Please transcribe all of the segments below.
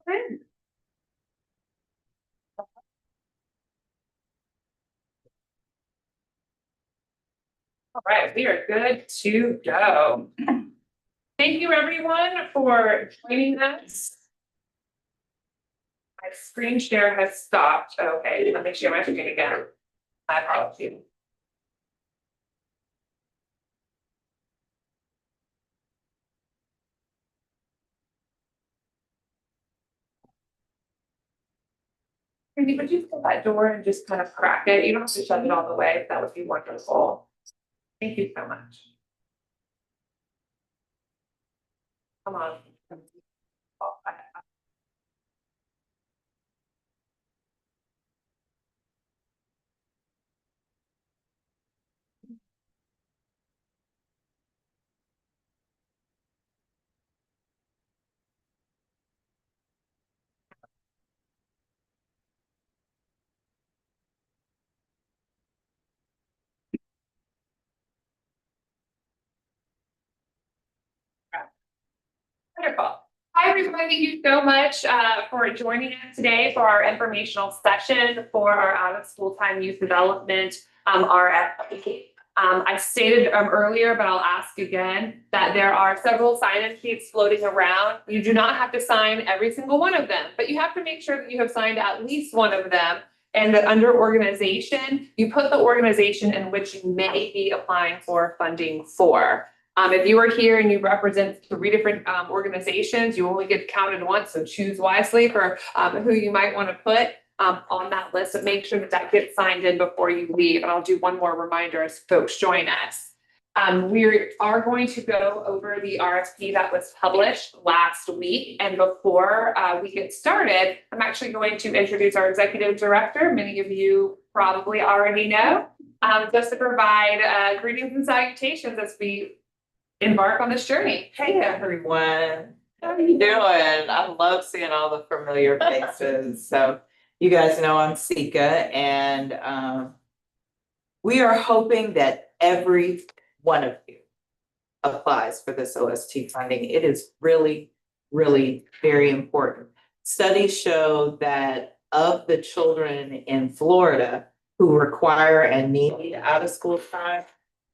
All right, we are good to go. Thank you, everyone, for joining us. My screen share has stopped. Okay, let me share my screen again. My apologies. Randy, would you close that door and just kind of crack it? You don't have to shut it all the way. That would be wonderful. Thank you so much. Come on. Wonderful. Hi, everybody. Thank you so much for joining us today for our informational session for our out-of-school time youth development RFP. I stated earlier, but I'll ask again, that there are several sign-in sheets floating around. You do not have to sign every single one of them, but you have to make sure that you have signed at least one of them. And that under organization, you put the organization in which you may be applying for funding for. If you are here and you represent 3 different organizations, you only get counted once, so choose wisely for who you might want to put on that list, but make sure that that gets signed in before you leave. And I'll do one more reminder as folks join us. We are going to go over the RFP that was published last week. And before we get started, I'm actually going to introduce our executive director. Many of you probably already know, just to provide greetings and salutations as we embark on this journey. Hey everyone, how are you doing? I love seeing all the familiar faces. So you guys know I'm Sika, and we are hoping that every one of you applies for this OST funding. It is really, really very important. Studies show that of the children in Florida who require and need out of school time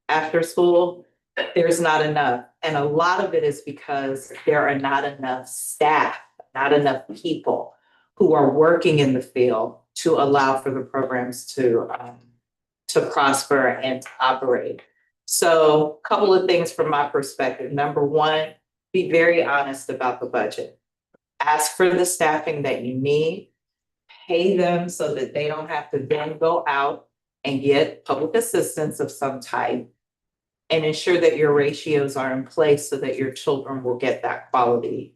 after school, there's not enough. And a lot of it is because there are not enough staff, not enough people who are working in the field to allow for the programs to prosper and to operate. So a couple of things from my perspective. Number one, be very honest about the budget. Ask for the staffing that you need, pay them so that they don't have to then go out and get public assistance of some type, and ensure that your ratios are in place so that your children will get that quality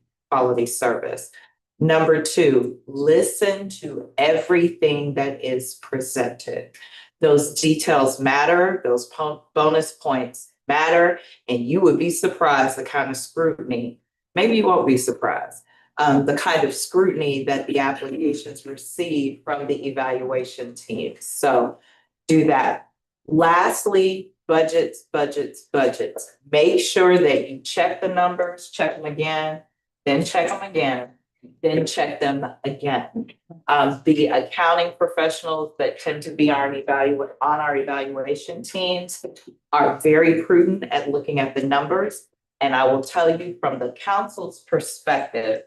service. Number two, listen to everything that is presented. Those details matter, those bonus points matter, and you would be surprised the kind of scrutiny, maybe you won't be surprised, the kind of scrutiny that the applications receive from the evaluation team. So do that. Lastly, budgets. Make sure that you check the numbers, check them again, then check them again, then check them again. The accounting professionals that tend to be on our evaluation teams are very prudent at looking at the numbers. And I will tell you from the council's perspective,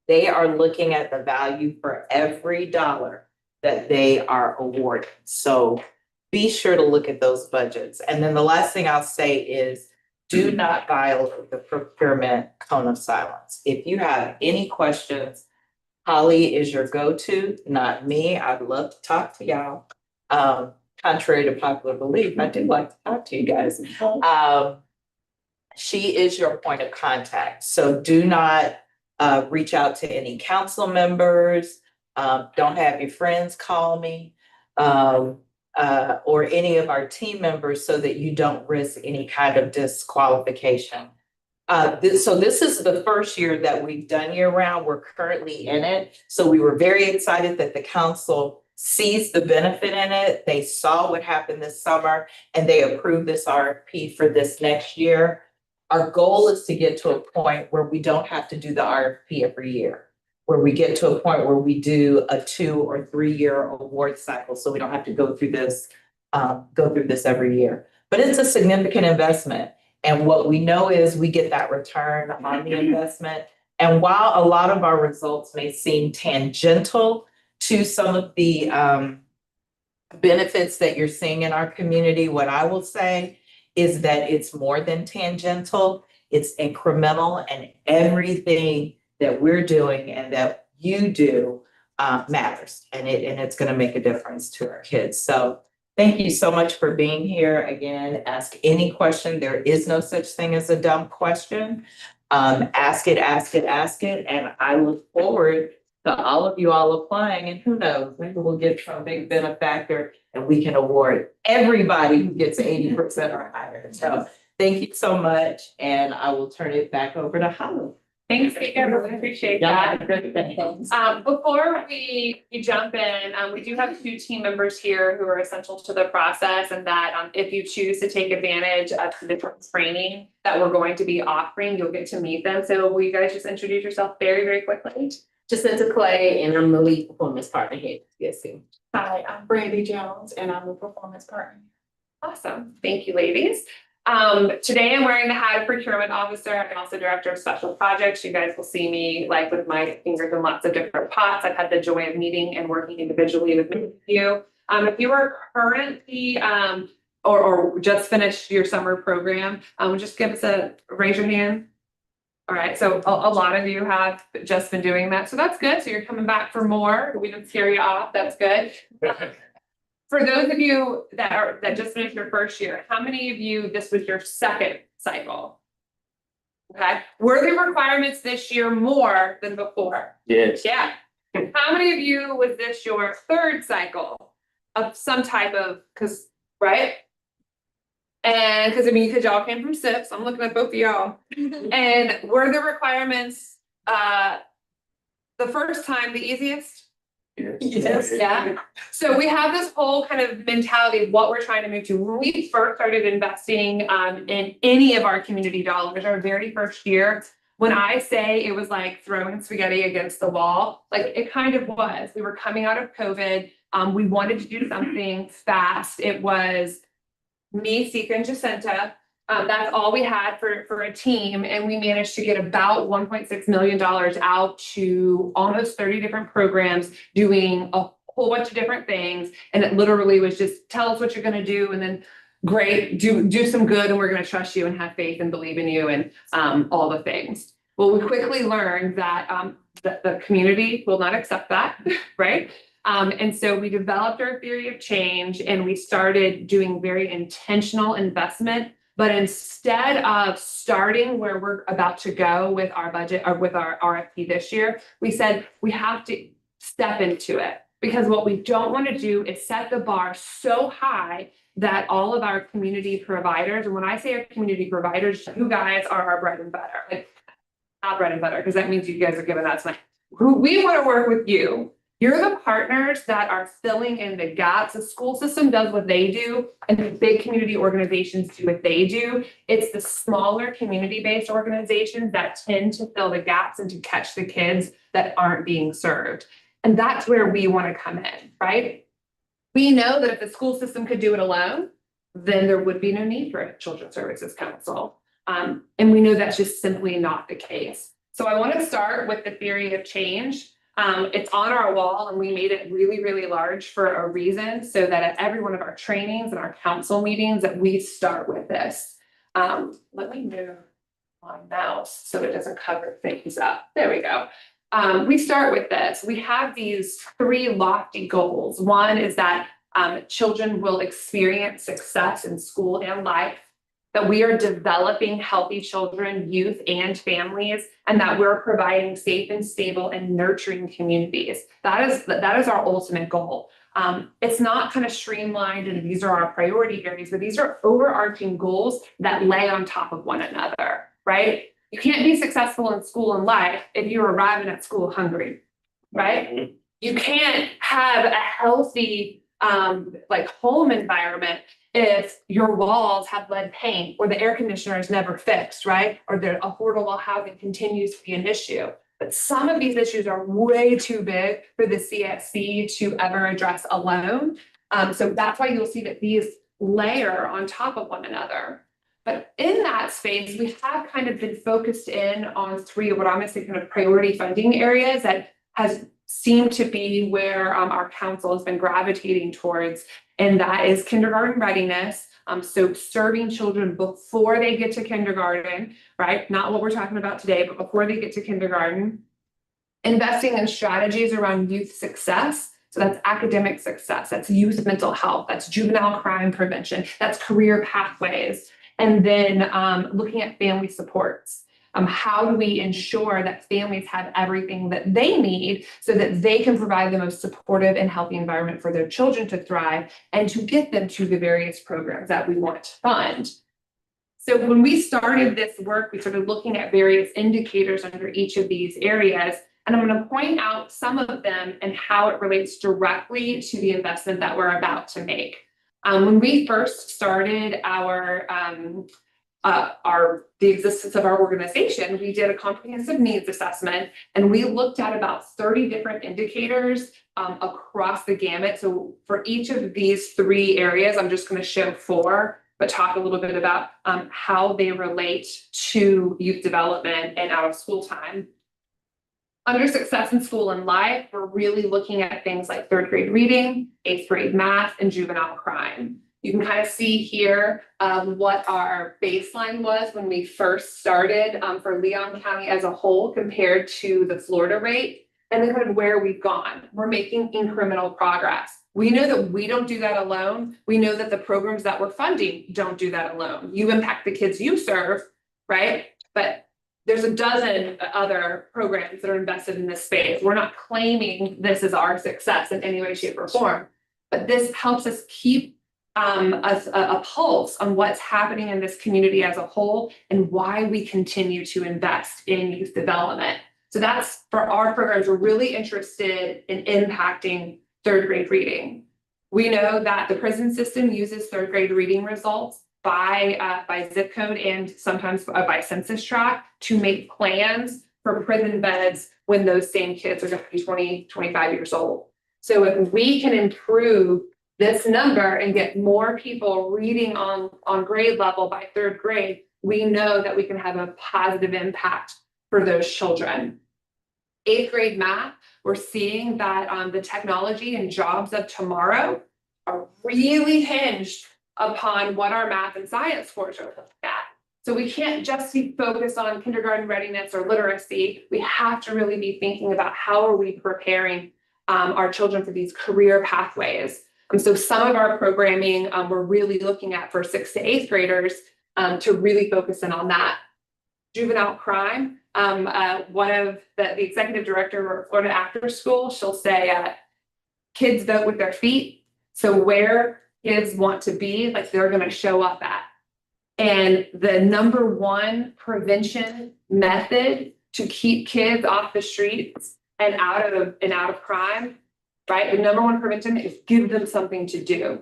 they are looking at the value for every dollar that they are awarded. So be sure to look at those budgets. And then the last thing I'll say is, do not violate the procurement cone of silence. If you have any questions, Holly is your go-to, not me. I'd love to talk to y'all. Contrary to popular belief, I do like to talk to you guys. She is your point of contact. So do not reach out to any council members. Don't have your friends call me. Or any of our team members, so that you don't risk any kind of disqualification. So this is the first year that we've done year round. We're currently in it. So we were very excited that the council sees the benefit in it. They saw what happened this summer and they approved this RFP for this next year. Our goal is to get to a point where we don't have to do the RFP every year. where we get to a point where we do a 2 or 3 year award cycle, so we don't have to go through this every year. But it's a significant investment. And what we know is we get that return on the investment. And while a lot of our results may seem tangential to some of the benefits that you're seeing in our community, what I will say is that it's more than tangential, it's incremental, and everything that we're doing and that you do matters, and it's going to make a difference to our kids. So thank you so much for being here. Again, ask any question. There is no such thing as a dumb question. Ask it, and I look forward to all of you all applying, and who knows, maybe we'll get some big benefactor and we can award everybody who gets 80% or higher. So thank you so much, and I will turn it back over to Holly. Thanks, I really appreciate Yeah, that. good things. Before we jump in, we do have 2 team members here who are essential to the process, and that if you choose to take advantage of the different training that we're going to be offering, you'll get to meet them. So will you guys just introduce yourself very, very quickly? Jacinta Clay, and I'm the lead performance partner here at TSC. Hi, I'm Brandy Jones, and I'm the performance partner. Awesome. Thank you, ladies. Today I'm wearing the hat of procurement officer. I'm also director of special projects. You guys will see me like with my fingers in lots of different pots. I've had the joy of meeting and working individually with many of you. If you are currently or just finished your summer program, just give us raise your hand. All right, so a lot of you have just been doing that, so that's good. So you're coming back for more. We didn't scare you off. That's good. For those of you that just finished your first year, how many of you this was your second cycle? Okay, were the requirements this year more than before? Yes. Yeah. How many of you was this your third cycle of some type of right? And because y'all came from SIPs, I'm looking at both of y'all. And were the requirements the first time the easiest? Yes. Yeah. So we have this whole kind of mentality of what we're trying to move to. When we first started investing in any of our community dollars, our very first year, when I say it was like throwing spaghetti against the wall, like it kind of was. We were coming out of COVID. We wanted to do something fast. It was me, Sika, and Jacinta. That's all we had for a team, and we managed to get about $1.6 million out to almost 30 different programs, doing a whole bunch of different things. And it literally was just tell us what you're going to do, and then great, do some good, and we're going to trust you and have faith and believe in you, and all the things. Well, we quickly learned that the community will not accept that, right? And so we developed our theory of change, and we started doing very intentional investment. But instead of starting where we're about to go with our budget or with our RFP this year, we said we have to step into it, because what we don't want to do is set the bar so high that all of our community providers, and when I say our community providers, you guys are our bread and butter. Like, not bread and butter, because that means you guys are giving us money. We want to work with you. You're the partners that are filling in the gaps. The school system does what they do, and the big community organizations do what they do. It's the smaller community-based organizations that tend to fill the gaps and to catch the kids that aren't being served. And that's where we want to come in, right? We know that if the school system could do it alone, then there would be no need for a Children's Services Council. And we know that's just simply not the case. So I want to start with the theory of change. It's on our wall, and we made it really, really large for a reason, so that at every one of our trainings and our council meetings that we start with this. Let me move my mouse so it doesn't cover things up. There we go. We start with this. We have these 3 lofty goals. One is that children will experience success in school and life, that we are developing healthy children, youth, and families, and that we're providing safe and stable and nurturing communities. That is our ultimate goal. It's not kind of streamlined and these are our priority areas, but these are overarching goals that lay on top of one another, right? You can't be successful in school and life if you're arriving at school hungry, right? You can't have a healthy home environment if your walls have lead paint or the air conditioner is never fixed, right? Or the affordable housing continues to be an issue. But some of these issues are way too big for the CSC to ever address alone. So that's why you'll see that these layer on top of one another. But in that space, we have kind of been focused in on three of what I'm gonna say kind of priority funding areas that has seemed to be where our council has been gravitating towards, and that is kindergarten readiness. So serving children before they get to kindergarten, right? Not what we're talking about today, but before they get to kindergarten. Investing in strategies around youth success. So that's academic success, that's youth mental health, that's juvenile crime prevention, that's career pathways. And then looking at family supports. How do we ensure that families have everything that they need so that they can provide the most supportive and healthy environment for their children to thrive and to get them to the various programs that we want to fund? So when we started this work, we started looking at various indicators under each of these areas. And I'm going to point out some of them and how it relates directly to the investment that we're about to make. When we first started the existence of our organization, we did a comprehensive needs assessment, and we looked at about 30 different indicators across the gamut. So for each of these three areas, I'm just going to show four, but talk a little bit about how they relate to youth development and out of school time. Under success in school and life, we're really looking at things like third grade reading, eighth grade math, and juvenile crime. You can kind of see here what our baseline was when we first started for Leon County as a whole compared to the Florida rate, and then kind of where we've gone. We're making incremental progress. We know that we don't do that alone. We know that the programs that we're funding don't do that alone. You impact the kids you serve, right? But there's a dozen other programs that are invested in this space. We're not claiming this is our success in any way, shape, or form, but this helps us keep a pulse on what's happening in this community as a whole and why we continue to invest in youth development. So that's for our programs. We're really interested in impacting third grade reading. We know that the prison system uses third grade reading results by zip code and sometimes by census tract to make plans for prison beds when those same kids are going to be 20, 25 years old. So if we can improve this number and get more people reading on grade level by third grade, we know that we can have a positive impact for those children. Eighth grade math, we're seeing that the technology and jobs of tomorrow are really hinged upon what our math and science scores are looking at. So we can't just be focused on kindergarten readiness or literacy. We have to really be thinking about how are we preparing our children for these career pathways. So some of our programming we're really looking at for 6th to 8th graders to really focus in on that. Juvenile crime, one of the executive director of Florida After School, she'll say kids vote with their feet. So where kids want to be, like they're going to show up at. And the number one prevention method to keep kids off the streets and out of crime, right? The number one prevention is give them something to do.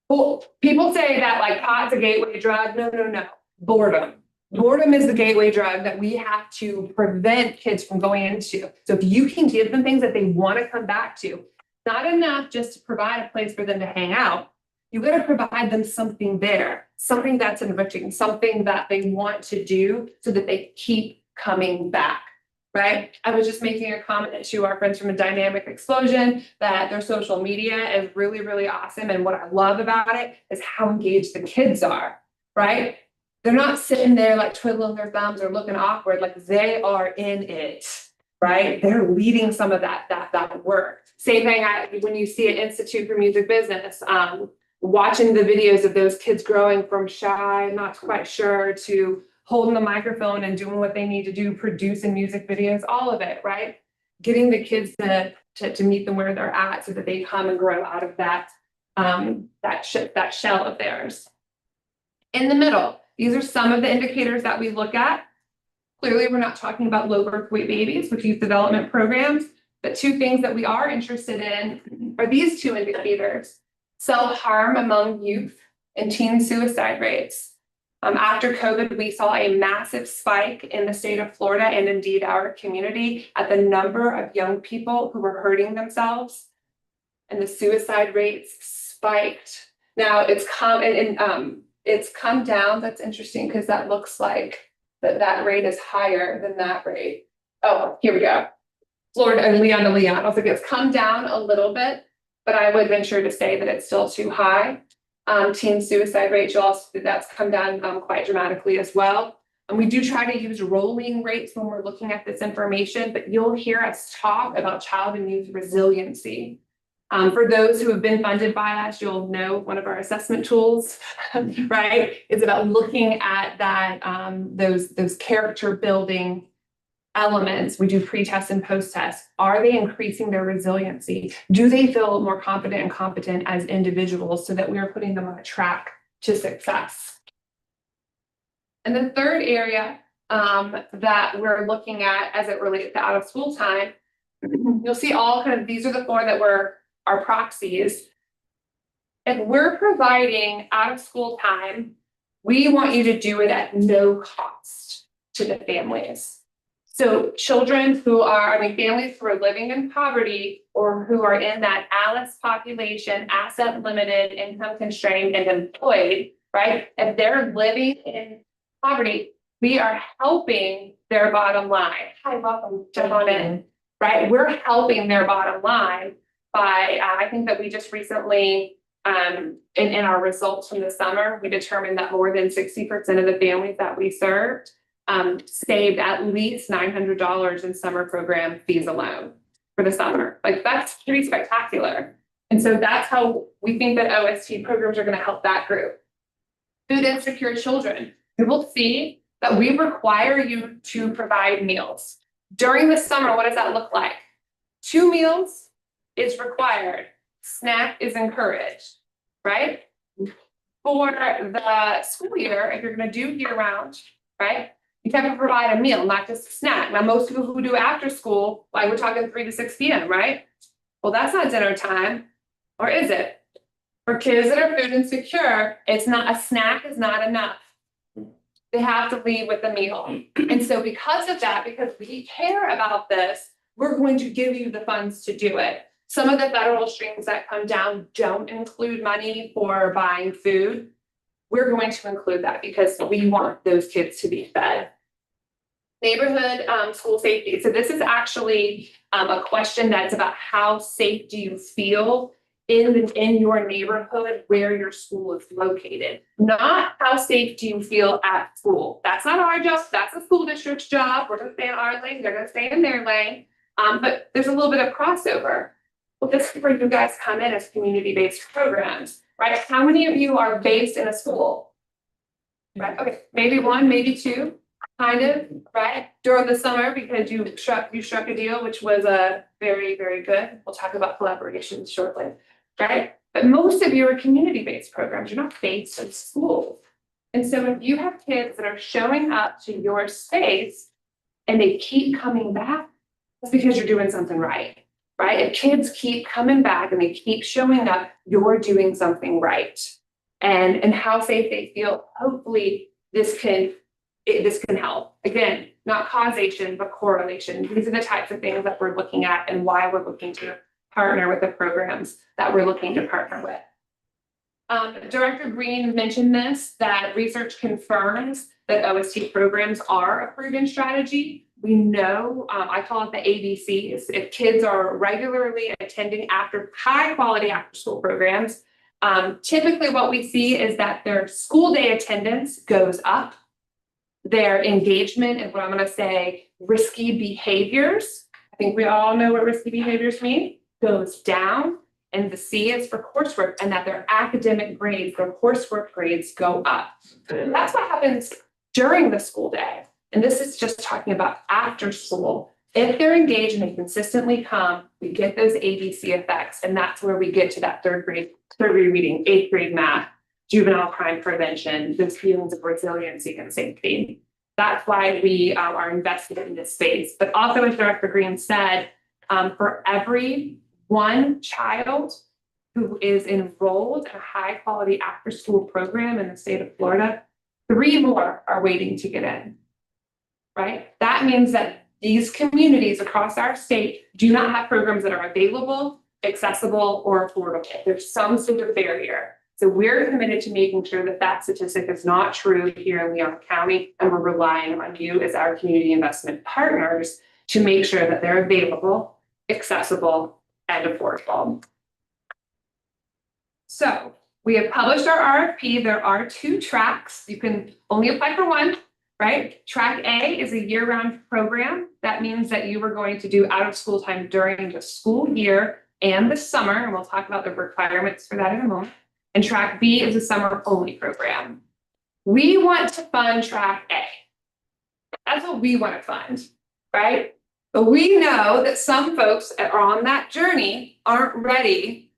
Well, people say that like pot's a gateway drug. No. Boredom. Boredom is the gateway drug that we have to prevent kids from going into. So if you can give them things that they want to come back to, not enough just to provide a place for them to hang out. You got to provide them something there, something that's enriching, something that they want to do so that they keep coming back, right? I was just making a comment to our friends from a Dynamic Explosion that their social media is really, really awesome. And what I love about it is how engaged the kids are, right? They're not sitting there like twiddling their thumbs or looking awkward, like they are in it, right? They're leading some of that work. Same thing when you see at Institute for Music Business, watching the videos of those kids growing from shy, not quite sure, to holding the microphone and doing what they need to do, producing music videos, all of it, right? Getting the kids to meet them where they're at so that they come and grow out of that shell of theirs. In the middle, these are some of the indicators that we look at. Clearly, we're not talking about low birth weight babies with youth development programs, but two things that we are interested in are these two indicators: self-harm among youth and teen suicide rates. After COVID, we saw a massive spike in the state of Florida and indeed our community at the number of young people who were hurting themselves. And the suicide rates spiked. Now it's come down. That's interesting because that looks like that rate is higher than that rate. Oh, here we go. Florida and Leon to Leon. I was like, it's come down a little bit, but I would venture to say that it's still too high. Teen suicide rate, that's come down quite dramatically as well. And we do try to use rolling rates when we're looking at this information, but you'll hear us talk about child and youth resiliency. For those who have been funded by us, you'll know one of our assessment tools, right, is about looking at that, those character building elements. We do pre-test and post-test. Are they increasing their resiliency? Do they feel more confident and competent as individuals so that we are putting them on a track to success? And the third area that we're looking at as it relates to out of school time, you'll see all kind of, these are the four that were our proxies. If we're providing out of school time, we want you to do it at no cost to the families. So children who are, families who are living in poverty or who are in that ALICE population, asset limited, income constrained, and employed, right? If they're living in poverty, we are helping their bottom line. Hi, welcome, jump on in, right? We're helping their bottom line by, I think that we just recently, in our results from the summer, we determined that more than 60% of the families that we served saved at least $900 in summer program fees alone for the summer. Like, that's pretty spectacular. And so that's how we think that OST programs are going to help that group. Food insecure children. You will see that we require you to provide meals. During the summer, what does that look like? 2 meals is required. Snack is encouraged, right? For the school year, if you're going to do year round, right? You have to provide a meal, not just a snack. Now, most people who do after school, like we're talking 3 to 6 p.m., right? Well, that's not dinner time, or is it? For kids that are food insecure, it's not, a snack is not enough. They have to leave with a meal. And so because of that, because we care about this, we're going to give you the funds to do it. Some of the federal streams that come down don't include money for buying food. We're going to include that because we want those kids to be fed. Neighborhood school safety. So this is actually a question that's about how safe do you feel in your neighborhood where your school is located. Not how safe do you feel at school. That's not our job, that's the school district's job. We're gonna stay in our lane, they're gonna stay in their lane. But there's a little bit of crossover. Well, this is where you guys come in as community-based programs, right? How many of you are based in a school? Right, okay, maybe 1, maybe 2, kind of, right? During the summer, because you struck a deal, which was very, very good. We'll talk about collaborations shortly, right? But most of you are community-based programs. You're not based in schools. And so if you have kids that are showing up to your space and they keep coming back, that's because you're doing something right, right? If kids keep coming back and they keep showing up, you're doing something right. And how safe they feel, hopefully this can help. Again, not causation, but correlation. These are the types of things that we're looking at and why we're looking to partner with the programs that we're looking to partner with. Director Green mentioned this, that research confirms that OST programs are a proven strategy. We know, I call it the ABCs. If kids are regularly attending high quality after school programs, typically what we see is that their school day attendance goes up. Their engagement in what I'm going to say risky behaviors, I think we all know what risky behaviors mean, goes down. And the C is for coursework, and that their academic grades, their coursework grades go up. And that's what happens during the school day. And this is just talking about after school. If they're engaged and they consistently come, we get those ABC effects. And that's where we get to that third grade reading, 8th grade math, juvenile crime prevention, those feelings of resiliency and safety. That's why we are invested in this space. But also, as Director Green said, for every 1 child who is enrolled in a high quality after school program in the state of Florida, 3 more are waiting to get in. Right? That means that these communities across our state do not have programs that are available, accessible, or affordable. There's some sort of barrier. So we're committed to making sure that that statistic is not true here in Leon County, and we're relying on you as our community investment partners to make sure that they're available, accessible, and affordable. So we have published our RFP. There are 2 tracks. You can only apply for one, right? Track A is a year-round program. That means that you are going to do out of school time during the school year and the summer, and we'll talk about the requirements for that in a moment. And track B is a summer-only program. We want to fund track A. That's what we want to fund, right? But we know that some folks are on that journey aren't ready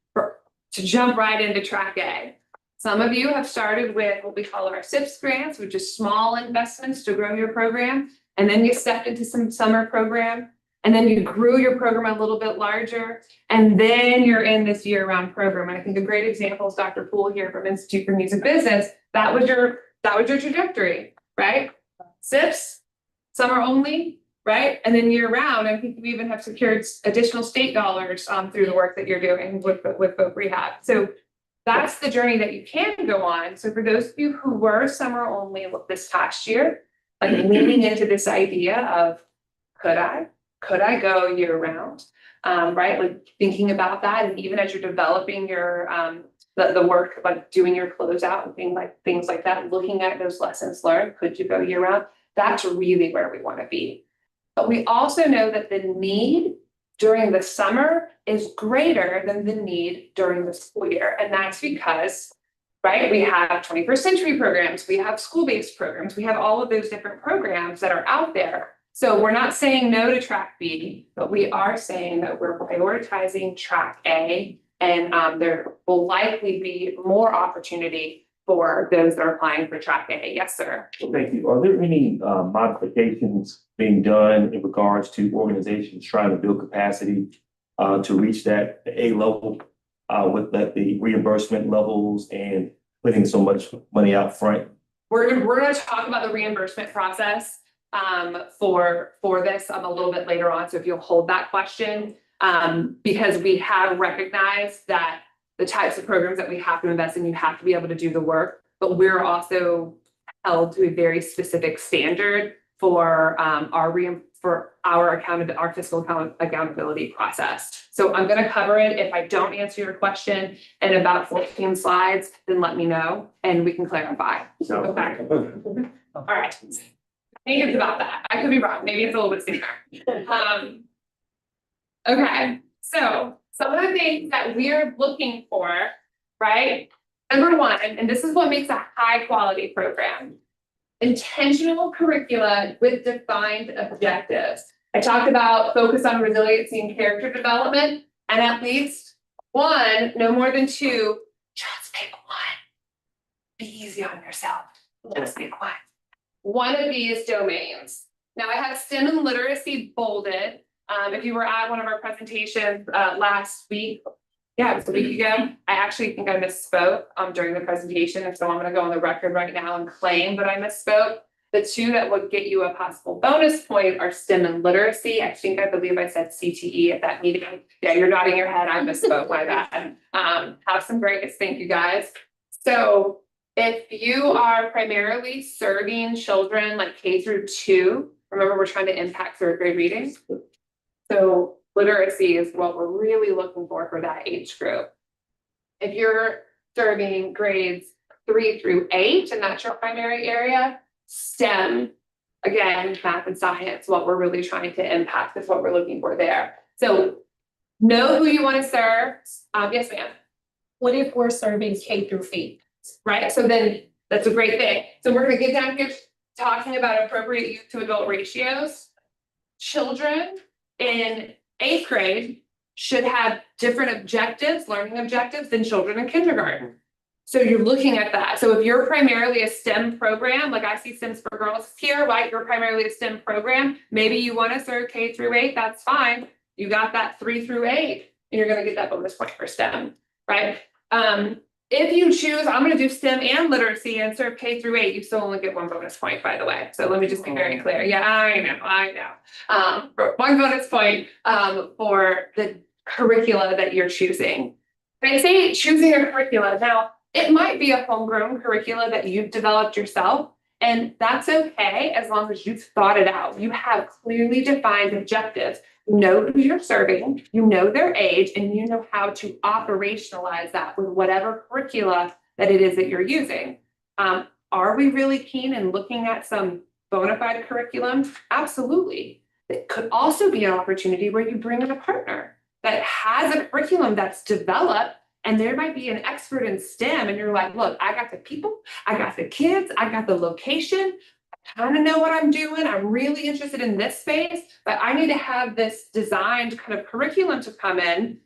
to jump right into track A. Some of you have started with what we call our SIPS grants, which is small investments to grow your program. And then you stepped into some summer program, and then you grew your program a little bit larger. And then you're in this year-round program. And I think a great example is Dr. Poole here from Institute for Music Business. That was your trajectory, right? SIPS, summer only, right? And then year round, I think we even have secured additional state dollars through the work that you're doing with Folk Rehab. So that's the journey that you can go on. So for those of you who were summer only this past year, like leaning into this idea of, could I go year round? Right? Like thinking about that. And even as you're developing your the work, like doing your closeout and things like that, looking at those lessons learned, could you go year round? That's really where we want to be. But we also know that the need during the summer is greater than the need during the school year. And that's because, right, we have 21st century programs, we have school-based programs, we have all of those different programs that are out there. So we're not saying no to track B, but we are saying that we're prioritizing track A, and there will likely be more opportunity for those that are applying for track A. Yes, sir. Thank you. Are there any modifications being done in regards to organizations trying to build capacity to reach that A level with the reimbursement levels and putting so much money out front? We're going to talk about the reimbursement process for this a little bit later on. So if you'll hold that question, because we have recognized that the types of programs that we have to invest in, you have to be able to do the work, but we're also held to a very specific standard for our fiscal accountability process. So I'm going to cover it. If I don't answer your question in about 14 slides, then let me know and we can clarify. So, Okay. All right. I think it's about that. I could be wrong. Maybe it's a little bit sooner. Okay. So some of the things that we're looking for, right? Number one, and this is what makes a high quality program: intentional curricula with defined objectives. I talked about focus on resiliency and character development, and at least one, no more than 2, just pick one. Be easy on yourself. Just pick one. One of these domains. Now I have STEM and literacy bolded. If you were at one of our presentations last week, it was a week ago, I actually think I misspoke during the presentation. And so I'm going to go on the record right now and claim that I misspoke. The 2 that would get you a possible bonus point are STEM and literacy. I believe I said CTE at that meeting. Yeah, you're nodding your head. I misspoke. My bad. Have some grace. Thank you guys. So if you are primarily serving children like K through 2, remember we're trying to impact 3rd grade reading. So literacy is what we're really looking for that age group. If you're serving grades 3 through 8, and that's your primary area, STEM, again, math and science, what we're really trying to impact is what we're looking for there. So know who you want to serve. Yes, ma'am. What if we're serving K through 8? Right, so then that's a great thing. So we're going to get down here talking about appropriate youth to adult ratios. Children in 8th grade should have different objectives, learning objectives, than children in kindergarten. So you're looking at that. So if you're primarily a STEM program, like I see STEMs for Girls here, right? You're primarily a STEM program. Maybe you want to serve K through 8, that's fine. You got that 3 through 8, and you're going to get that bonus point for STEM, right? if you choose, I'm gonna do STEM and literacy and serve K through 8, you still only get 1 bonus point, by the way. So let me just be very clear. Yeah, I know. For 1 bonus point, for the curricula that you're choosing. And I say choosing a curricula, now, it might be a homegrown curricula that you've developed yourself, and that's okay as long as you've thought it out. You have clearly defined objectives. You know who you're serving, you know their age, and you know how to operationalize that with whatever curricula that it is that you're using. Are we really keen in looking at some bona fide curriculum? Absolutely. It could also be an opportunity where you bring in a partner that has a curriculum that's developed, and there might be an expert in STEM, and you're like, look, I got the people, I got the kids, I got the location, I kind of know what I'm doing, I'm really interested in this space, but I need to have this designed kind of curriculum to come in.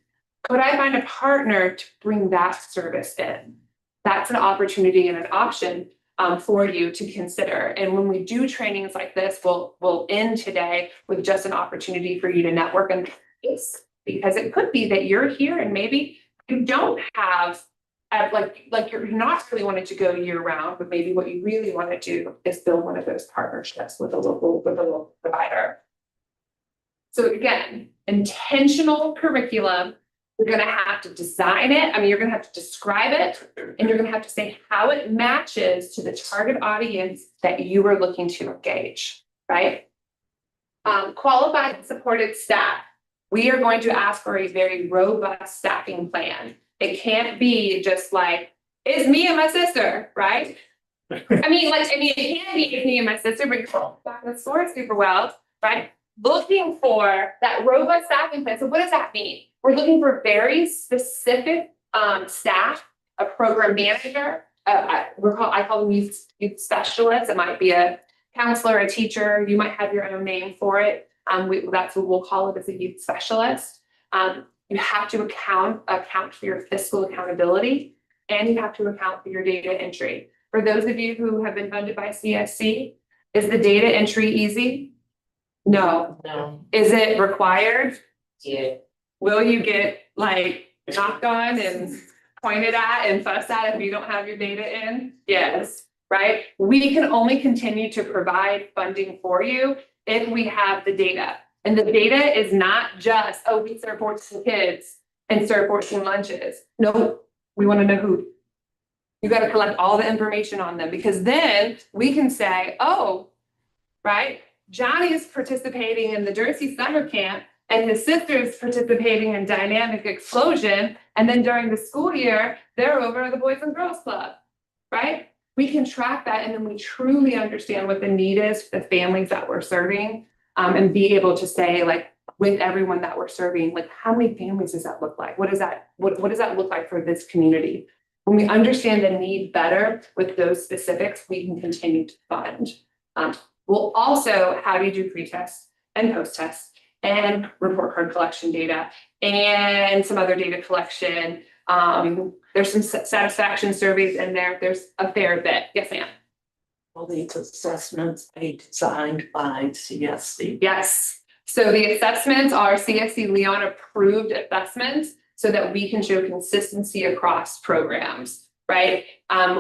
Could I find a partner to bring that service in? That's an opportunity and an option for you to consider. And when we do trainings like this, we'll end today with just an opportunity for you to network and it's because it could be that you're here and maybe you don't have like you're not really wanting to go year round, but maybe what you really want to do is build one of those partnerships with a local provider. So again, intentional curriculum, you're going to have to design it. I mean, you're going to have to describe it, and you're going to have to say how it matches to the target audience that you are looking to engage, right? Qualified and supported staff. We are going to ask for a very robust staffing plan. It can't be just like, it's me and my sister, right? It can be it's me and my sister, but you're back in the store super well, right? Looking for that robust staffing plan. So what does that mean? We're looking for very specific staff, a program manager. I call them youth specialists. It might be a counselor, a teacher. You might have your own name for it. That's what we'll call it as a youth specialist. You have to account for your fiscal accountability, and you have to account for your data entry. For those of you who have been funded by CSC, is the data entry easy? No. No, Is it required? yeah, Will you get like knocked on and pointed at and fussed at if you don't have your data in? Yes, right? We can only continue to provide funding for you if we have the data. And the data is not just, oh, we serve 14 kids and serve 14 lunches. No, we want to know who. You got to collect all the information on them, because then we can say, oh, right, Johnny is participating in the Jersey summer camp and his sister's participating in Dynamic Explosion. And then during the school year, they're over at the Boys and Girls Club, right? We can track that, and then we truly understand what the need is for the families that we're serving, and be able to say, like, with everyone that we're serving, like, how many families does that look like? What does that look like for this community? When we understand the need better with those specifics, we can continue to fund. We'll also have you do pre-test and post-test and report card collection data and some other data collection. There's some satisfaction surveys in there. There's a fair bit. Yes, ma'am. All these assessments are designed by CSC. Yes. So the assessments are CSC Leon approved assessments so that we can show consistency across programs, right?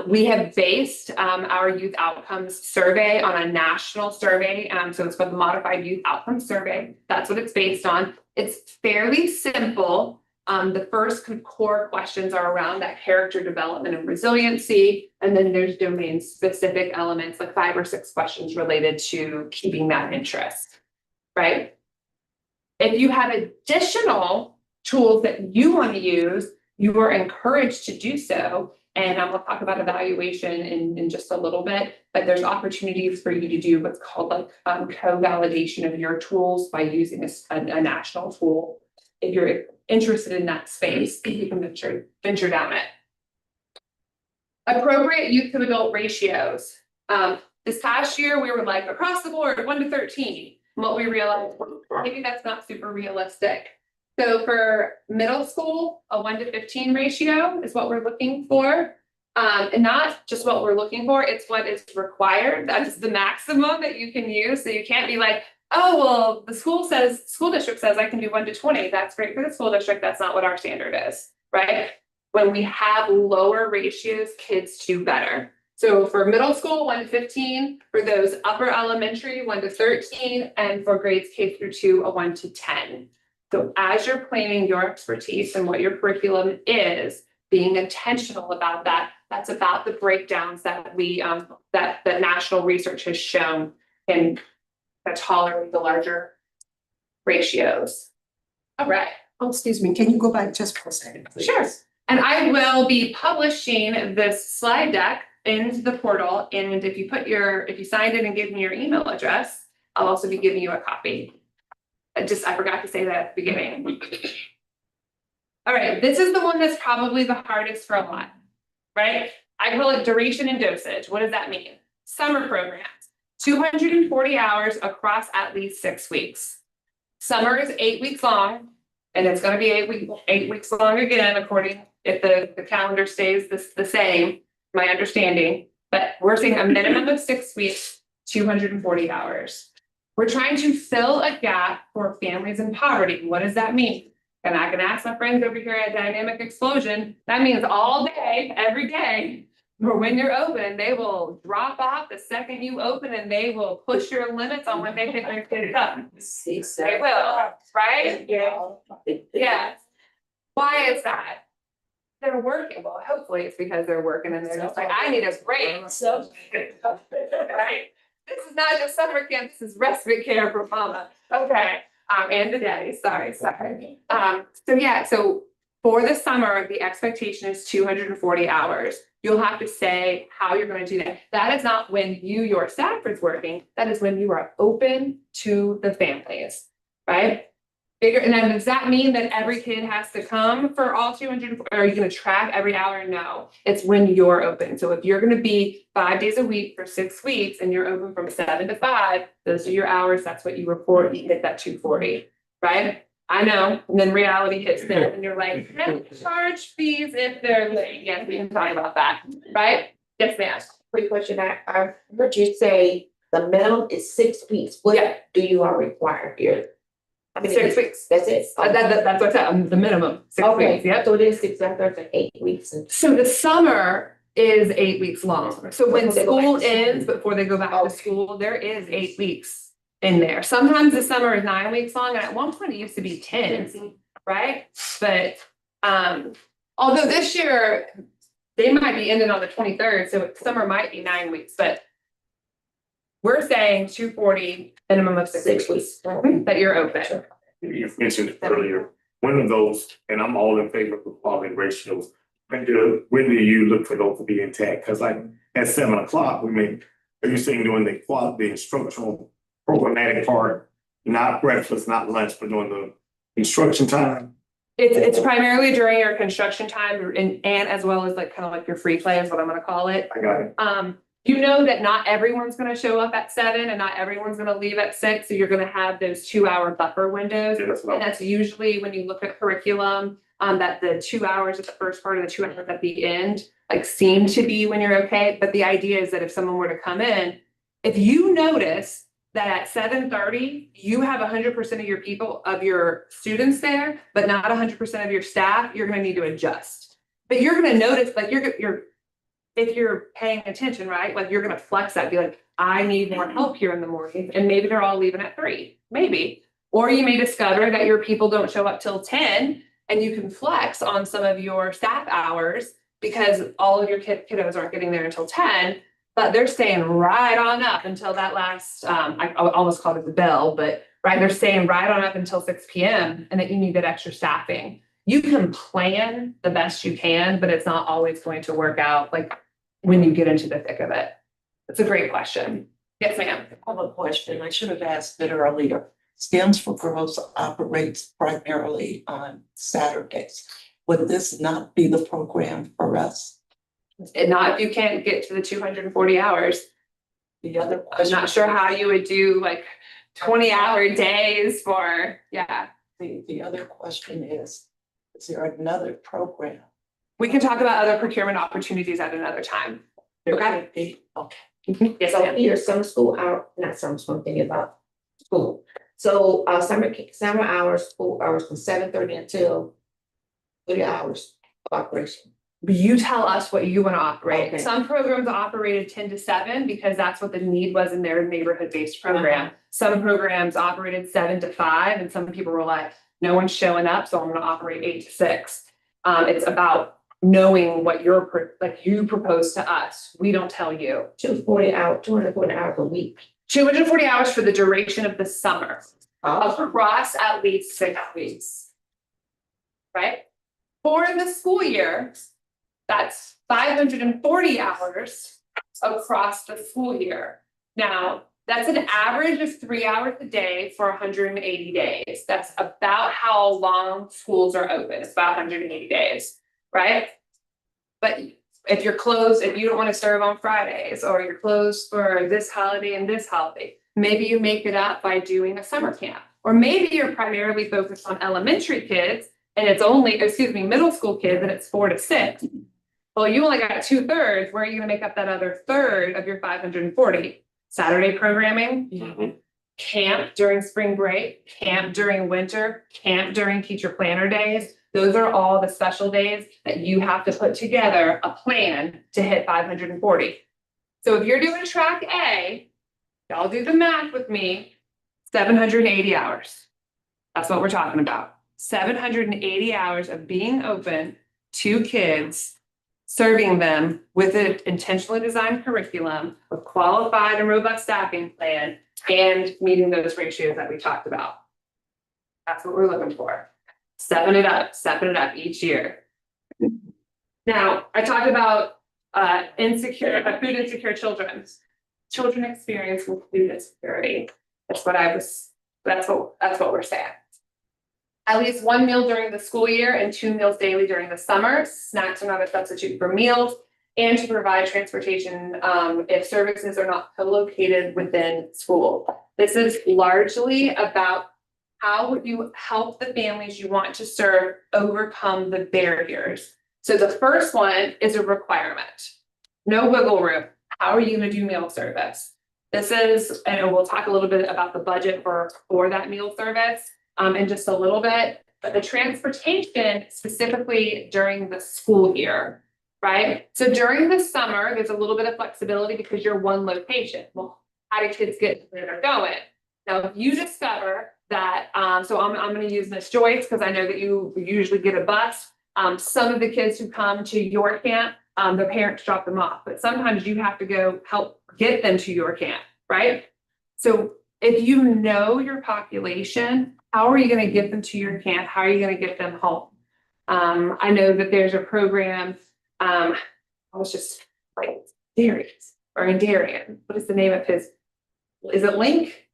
We have based our youth outcomes survey on a national survey. So it's called the Modified Youth Outcomes Survey. That's what it's based on. It's fairly simple. The first core questions are around that character development and resiliency. And then there's domain specific elements, like 5 or 6 questions related to keeping that interest, right? If you have additional tools that you want to use, you are encouraged to do so. And we'll talk about evaluation in just a little bit, but there's opportunities for you to do what's called like co-validation of your tools by using a national tool. If you're interested in that space, you can venture down it. Appropriate youth to adult ratios. This past year, we were like across the board, 1 to 13. And what we realized, maybe that's not super realistic. So for middle school, a 1 to 15 ratio is what we're looking for. And not just what we're looking for, it's what is required. That is the maximum that you can use. So you can't be like, oh, well, the school district says I can do 1 to 20. That's great for the school district. That's not what our standard is, right? when we have lower ratios, kids do better. So for middle school, 1 to 15, for those upper elementary, 1 to 13, and for grades K through 2, a 1 to 10. So as you're planning your expertise and what your curriculum is, being intentional about that, that's about the breakdowns that we, that national research has shown can tolerate the larger ratios. All right. Oh, excuse me, can you go back just for a second, please? Sure. And I will be publishing this slide deck into the portal. And if you signed in and give me your email address, I'll also be giving you a copy. I forgot to say that at the beginning. All right, this is the one that's probably the hardest for a lot, right? I call it duration and dosage. What does that mean? Summer programs, 240 hours across at least 6 weeks. Summer is 8 weeks long, and it's gonna be 8 weeks long again, according if the calendar stays the same, my understanding. But we're seeing a minimum of 6 weeks, 240 hours. We're trying to fill a gap for families in poverty. What does that mean? And I can ask my friends over here at Dynamic Explosion, that means all day, every day, or when you're open, they will drop off the second you open and they will push your limits on when they pick their kids up. They will, right? Yeah. Why is that? They're working, well, hopefully it's because they're working and they're just like, I need a break. Right? This is not just summer camp, this is respite care for mama. Okay. And the daddy, sorry. So for the summer, the expectation is 240 hours. You'll have to say how you're going to do that. That is not when your staff is working. That is when you are open to the families, right? And then does that mean that every kid has to come for all 200? Are you going to track every hour? No, it's when you're open. So if you're going to be 5 days a week for 6 weeks and you're open from 7 to 5, those are your hours. That's what you report. You hit that 240, right? I know. And then reality hits them and you're like, charge fees if they're late. Yes, we can talk about that, right? Yes, ma'am. Quick question, I heard you say the minimum is 6 weeks. Yeah. What do you are required here? I mean, 6 weeks. That's it? That's what's the minimum. 6 Okay, weeks. Yep. so it is 6, 7, 8 weeks. So the summer is 8 weeks long. So when Before they go back school to school. ends, before they go back to Okay. school, there is 8 weeks in there. Sometimes the summer is 9 weeks long, and at one point it used to be 10, right? But although this year they might be ending on the 23rd, so summer might be 9 weeks, but we're saying 240 minimum of 6 weeks that you're open. You mentioned it earlier, one of those, and I'm all in favor of quality ratios. When do you look for those to be intact? Cause like at 7 o'clock, are you saying during the instructional programmatic part, not breakfast, not lunch, but during the instruction time? It's primarily during your construction time and as well as like kind of like your free play is what I'm gonna call it. I got it. You know that not everyone's gonna show up at 7 and not everyone's gonna leave at 6, so you're gonna have those 2-hour buffer windows. Yeah, that's what And that's usually when you look at curriculum, that the 2 hours at the first part and the 2 hours at the end, like seem to be when you're okay. But the idea is that if someone were to come in, if you notice that at 7:30, you have 100% of your students there, but not 100% of your staff, you're gonna need to adjust. But you're gonna notice, like if you're paying attention, right? Like you're gonna flex that, be like, I need more help here in the morning, and maybe they're all leaving at 3, maybe. Or you may discover that your people don't show up till 10, and you can flex on some of your staff hours because all of your kiddos aren't getting there until 10, but they're staying right on up until that last, I almost called it the bell, but right, they're staying right on up until 6 p.m. and that you need that extra staffing. You can plan the best you can, but it's not always going to work out like when you get into the thick of it. It's a great question. Yes, ma'am. I have a question. I should have asked it earlier. STEMs for Girls operates primarily on Saturdays. Would this not be the program for us? And not if you can't get to the 240 hours. The other I'm question. not sure how you would do like 20-hour days for, yeah. The other question is there another program? We can talk about other procurement opportunities at another time. Okay. Okay. Yes, So ma'am. here, summer school hour, not summer school, I'm thinking about school. So summer hours, school hours from 7:30 until 3 hours of operation. You tell us what you want to operate. Okay. Some programs operated 10 to 7 because that's what the need was in their neighborhood-based program. Some programs operated 7 to 5, and some people were like, no one's showing up, so I'm gonna operate 8 to 6. It's about knowing what you propose to us. We don't tell you. 240 hours a week. 240 hours for the duration of the summer, Oh, across at least 6 weeks. Right? For the school year, that's 540 hours across the school year. Now, that's an average of 3 hours a day for 180 days. That's about how long schools are open. It's about 180 days, right? But if you're closed, if you don't want to serve on Fridays, or you're closed for this holiday and this holiday, maybe you make it up by doing a summer camp. Or maybe you're primarily focused on elementary kids and it's only, middle school kids and it's 4 to 6. Well, you only got 2/3. Where are you gonna make up that other third of your 540? Saturday programming, camp during spring break, camp during winter, camp during teacher planner days. Those are all the special days that you have to put together a plan to hit 540. So if you're doing track A, y'all do the math with me, 780 hours. That's what we're talking about. 780 hours of being open to kids, serving them with an intentionally designed curriculum, with qualified and robust staffing plan, and meeting those ratios that we talked about. That's what we're looking for. Stepping it up each year. Now, I talked about food insecure children. Children experience with food insecurity. That's what we're saying. At least 1 meal during the school year and 2 meals daily during the summer. Snacks are not a substitute for meals, and to provide transportation if services are not co-located within school. This is largely about how would you help the families you want to serve overcome the barriers. So the first one is a requirement. No wiggle room. How are you going to do meal service? This is, and we'll talk a little bit about the budget for that meal service in just a little bit, but the transportation specifically during the school year, right? So during the summer, there's a little bit of flexibility because you're one location. Well, how do kids get to where they're going? Now, if you discover that, so I'm going to use Miss Joyce because I know that you usually get a bus. Some of the kids who come to your camp, their parents drop them off, but sometimes you have to go help get them to your camp, right? So if you know your population, how are you going to get them to your camp? How are you going to get them home? I know that there's a program, I was just like Darius or in Darien. What is the name of his? Is it Link?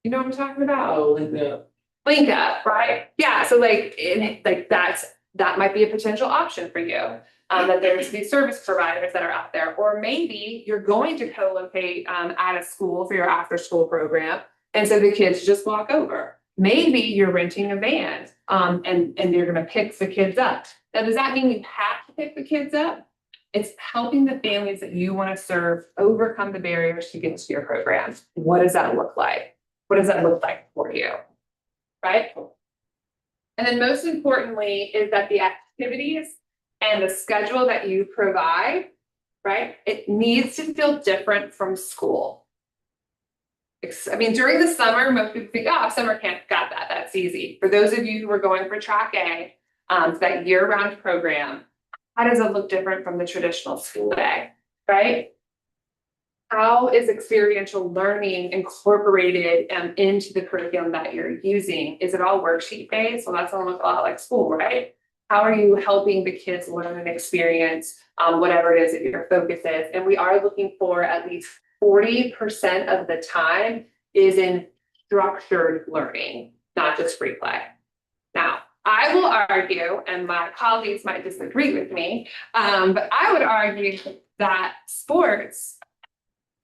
You know what I'm talking about? Oh, Linda. Link Up, right? Yeah, so that might be a potential option for you. That there's these service providers that are out there, or maybe you're going to co-locate at a school for your after-school program, and so the kids just walk over. Maybe you're renting a van, and you're going to pick the kids up. Now, does that mean you have to pick the kids up? It's helping the families that you want to serve overcome the barriers to get to your program. What does that look like? What does that look like for you? Right? And then most importantly is that the activities and the schedule that you provide, right? It needs to feel different from school. I mean, during the summer, most people think, oh, summer camp, got that, that's easy. For those of you who are going for track A, that year-round program, how does it look different from the traditional school day, right? How is experiential learning incorporated into the curriculum that you're using? Is it all worksheet based? Well, that's gonna look a lot like school, right? How are you helping the kids learn and experience whatever it is that your focus is? And we are looking for at least 40% of the time is in structured learning, not just free play. Now, I will argue, and my colleagues might disagree with me, but I would argue that sports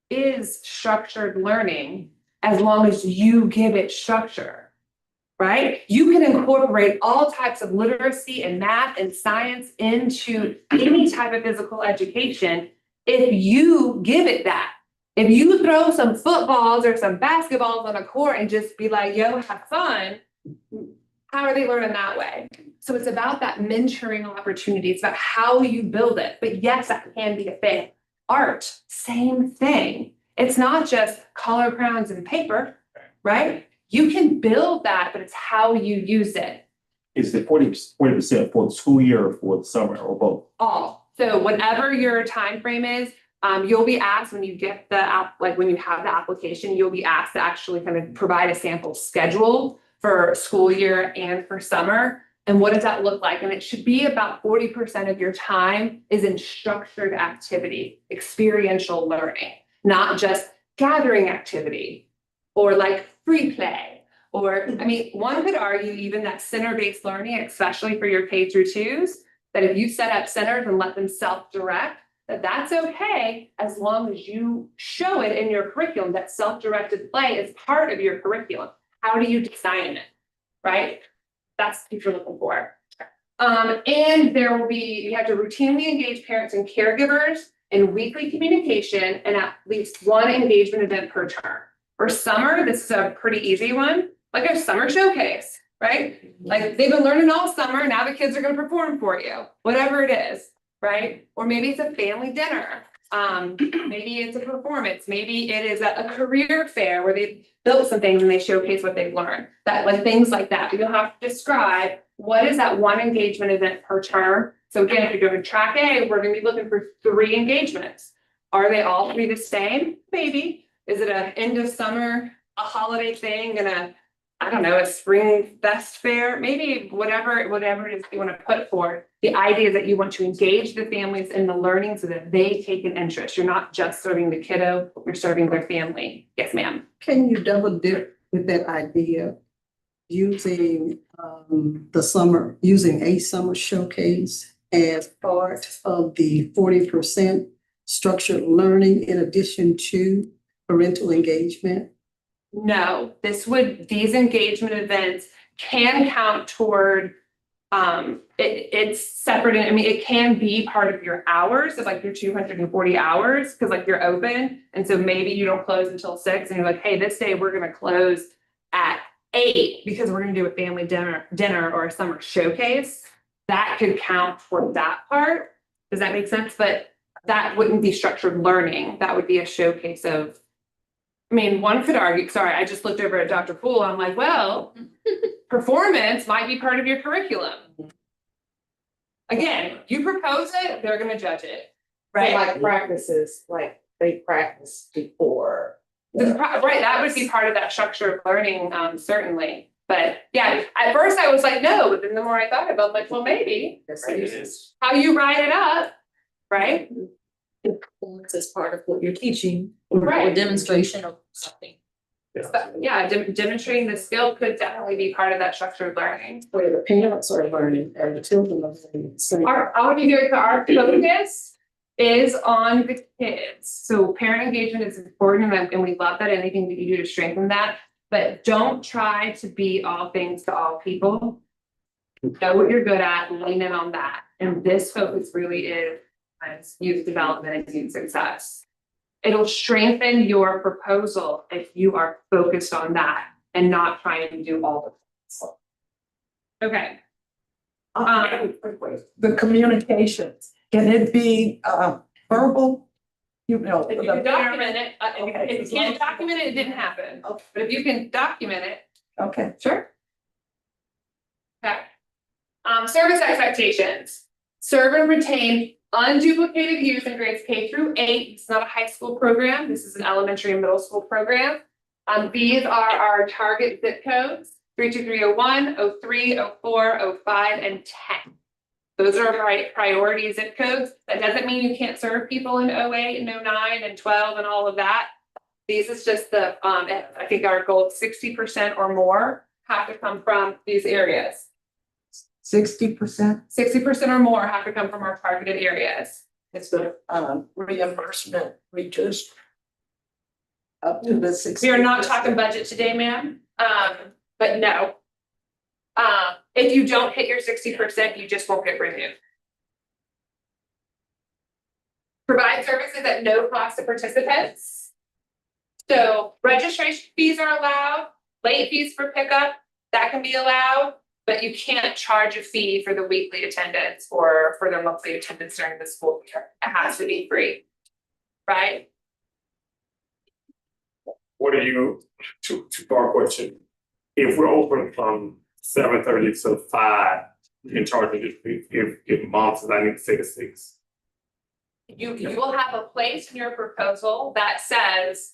is structured learning as long as you give it structure, right? You can incorporate all types of literacy and math and science into any type of physical education if you give it that. If you throw some footballs or some basketballs on a court and just be like, yo, have fun, How are they learning that way? So it's about that mentoring opportunity. It's about how you build it. But yes, that can be a thing. Art, same thing. It's not just color crayons and paper, right? You can build that, but it's how you use it. Is the 40% for the school year or for the summer or both? All. So whatever your time frame is, you'll be asked when you get the app, like when you have the application, you'll be asked to actually kind of provide a sample schedule for school year and for summer. And what does that look like? And it should be about 40% of your time is in structured activity, experiential learning, not just gathering activity or like free play. Or, I mean, one could argue even that center-based learning, especially for your K through 2s, that if you set up centers and let them self-direct, that's okay as long as you show it in your curriculum that self-directed play is part of your curriculum. How do you design it, right? That's what you're looking for. And there will be, you have to routinely engage parents and caregivers in weekly communication and at least one engagement event per term. For summer, this is a pretty easy one, like a summer showcase, right? Like they've been learning all summer, now the kids are gonna perform for you, whatever it is, right? Or maybe it's a family dinner. Maybe it's a performance, maybe it is a career fair where they've built some things and they showcase what they've learned. That, like things like that, but you'll have to describe what is that one engagement event per term. So again, if you're doing track A, we're gonna be looking for 3 engagements. Are they all 3 the same? Maybe. Is it an end of summer, a holiday thing, and a spring fest fair? Maybe whatever it is you want to put forth. The idea is that you want to engage the families in the learning so that they take an interest. You're not just serving the kiddo, you're serving their family. Yes, ma'am. Can you double dip with that idea? Using using a summer showcase as part of the 40% structured learning in addition to parental engagement? No, these engagement events can count toward, it's separate. I mean, it can be part of your hours of like your 240 hours, because like you're open. And so maybe you don't close until 6 and you're like, hey, this day we're gonna close at 8 because we're gonna do a family dinner or a summer showcase. That could count for that part. Does that make sense? But that wouldn't be structured learning. That would be a showcase of, I mean, one could argue, sorry, I just looked over at Dr. Poole. I'm like, well, performance might be part of your curriculum. Again, you propose it, they're gonna judge it, right? Like practices, like they practice before. Right, that would be part of that structure of learning, certainly. But yeah, at first I was like, no, but then the more I thought about it, like, well, maybe how you write it up, right? Performance is part of what you're teaching. Right. Or demonstration of something. But yeah, demonstrating the skill could definitely be part of that structured learning. Where the parents are learning and the children are learning. So Our focus is on the kids. So parent engagement is important and we love that, anything that you do to strengthen that. But don't try to be all things to all people. Know what you're good at, lean in on that. And this focus really is youth development and youth success. It'll strengthen your proposal if you are focused on that and not trying to do all the things. Okay. The communications, can it be verbal? You know. If you can document it, if you can't document it, it didn't happen. Okay. But if you can document it, Okay. sure. Okay. Service expectations. Serve and retain unduplicated youth in grades K through 8. It's not a high school program. This is an elementary and middle school program. These are our target zip codes: 32301, 03, 04, 05, and 10. Those are our priority zip codes. That doesn't mean you can't serve people in 08 and 09 and 12 and all of that. These is just the, I think our goal is 60% or more have to come from these areas. 60%? 60% or more have to come from our targeted areas. It's the reimbursement reaches up to the 60%. We are not talking budget today, ma'am. But no. If you don't hit your 60%, you just won't get renewed. Provide services at no cost to participants. So registration fees are allowed, late fees for pickup, that can be allowed. but you can't charge a fee for the weekly attendance or for their monthly attendance during the school year. It has to be free, right? What are you, to our question, if we're open from 7:30 to 5, you can charge me if mom says I need to stay to 6. You will have a place in your proposal that says,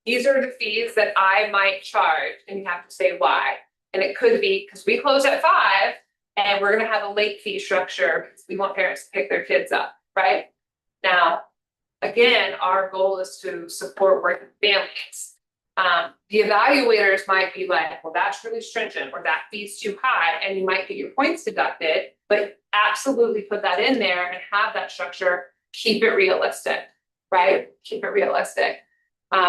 these are the fees that I might charge, and you have to say why. And it could be, because we close at 5, and we're gonna have a late fee structure, because we want parents to pick their kids up, right? Now, again, our goal is to support working families. The evaluators might be like, well, that's really stringent, or that fee's too high, and you might get your points deducted, but absolutely put that in there and have that structure, keep it realistic, right? Keep it realistic.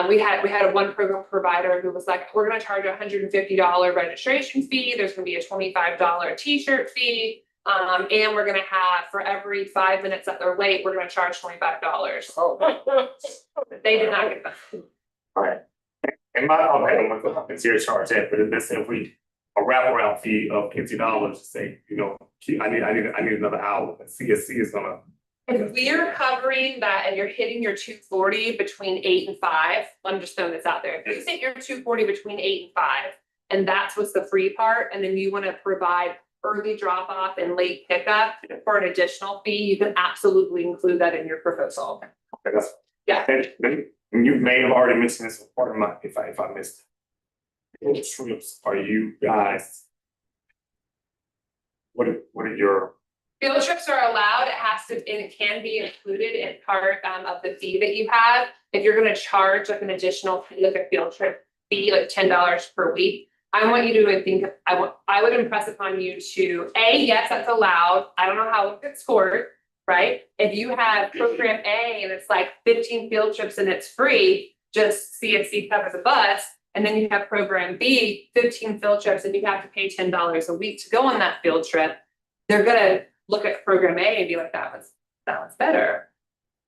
We had a one program provider who was like, we're gonna charge $150 registration fee, there's gonna be a $25 t-shirt fee. And we're gonna have, for every 5 minutes that they're late, we're gonna charge $25. They did not get that. Alright. And my, it's your charge that, but let's say if we, a wraparound fee of $50, say, I need another hour, and CSC is gonna. If we're covering that and you're hitting your 240 between 8 and 5, I'm just throwing this out there. If you hit your 240 between 8 and 5, and that's what's the free part, and then you want to provide early drop off and late pickup for an additional fee, you can absolutely include that in your proposal. Okay, that's. Yeah. And you may have already mentioned this as part of my, if I missed. What trips are you guys? What are your? Field trips are allowed, it has to, and it can be included in part of the fee that you have. If you're gonna charge like an additional fee, like a field trip fee, like $10 per week, I want you to think, I would impress upon you to, yes, that's allowed. I don't know how it gets scored, right? If you have program A and it's like 15 field trips and it's free, just CSC covers the bus. And then you have program B, 15 field trips, and you have to pay $10 a week to go on that field trip. They're gonna look at program A and be like, that was better.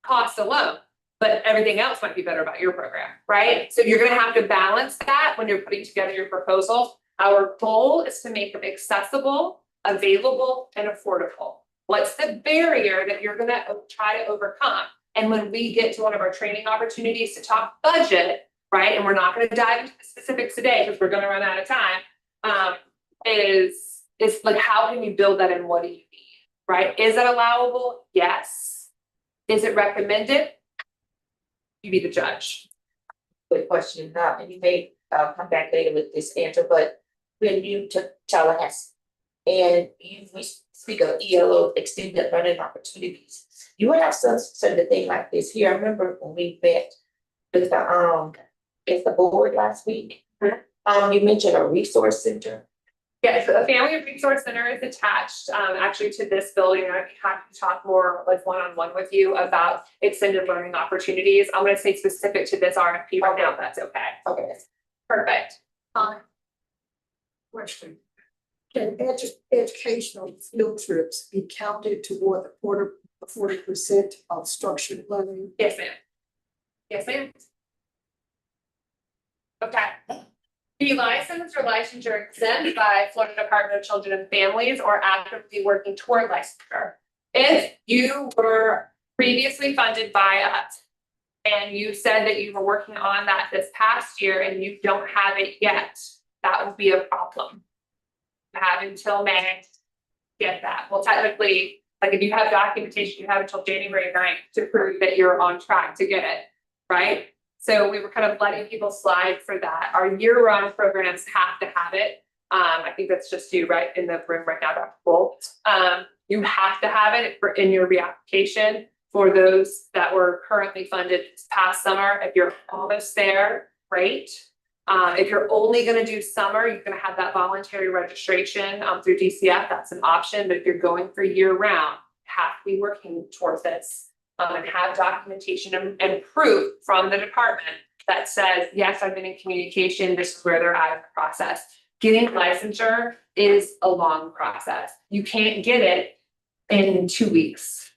Cost alone, but everything else might be better about your program, right? So you're gonna have to balance that when you're putting together your proposal. Our goal is to make them accessible, available, and affordable. What's the barrier that you're gonna try to overcome? And when we get to one of our training opportunities to talk budget, right? And we're not gonna dive into the specifics today because we're gonna run out of time, is like, how can you build that and what do you need? Right? Is it allowable? Yes. Is it recommended? You be the judge. Good question, and you may come back later with this answer, but when you took Tallahassee and you speak of ELO, extended learning opportunities, you have some sort of thing like this here. I remember when we met with the board last week. You mentioned a resource center. Yes, the Family Resource Center is attached actually to this building. I'd be happy to talk more like one-on-one with you about extended learning opportunities. I'm going to say specific to this RFP right now, if that's okay. Okay. Perfect. Question. Can educational field trips be counted toward the 40% of structured learning? Yes, ma'am. Yes, ma'am. Okay. Be licensed or licensure exempt by Florida Department of Children and Families or actively working toward licensure. If you were previously funded by us and you said that you were working on that this past year and you don't have it yet, that would be a problem. You have until May to get that. Well, technically, like if you have documentation, you have until January 9th to prove that you're on track to get it, right? So we were kind of letting people slide for that. Our year-round programs have to have it. I think that's just you right in the room right now, Dr. Bolt. You have to have it in your reapplication for those that were currently funded this past summer. If you're almost there, great. If you're only going to do summer, you're going to have that voluntary registration through DCF. That's an option. But if you're going for year-round, you have to be working towards this. And have documentation and proof from the department that says, yes, I've been in communication, this is where they're at in the process. Getting licensure is a long process. You can't get it in 2 weeks.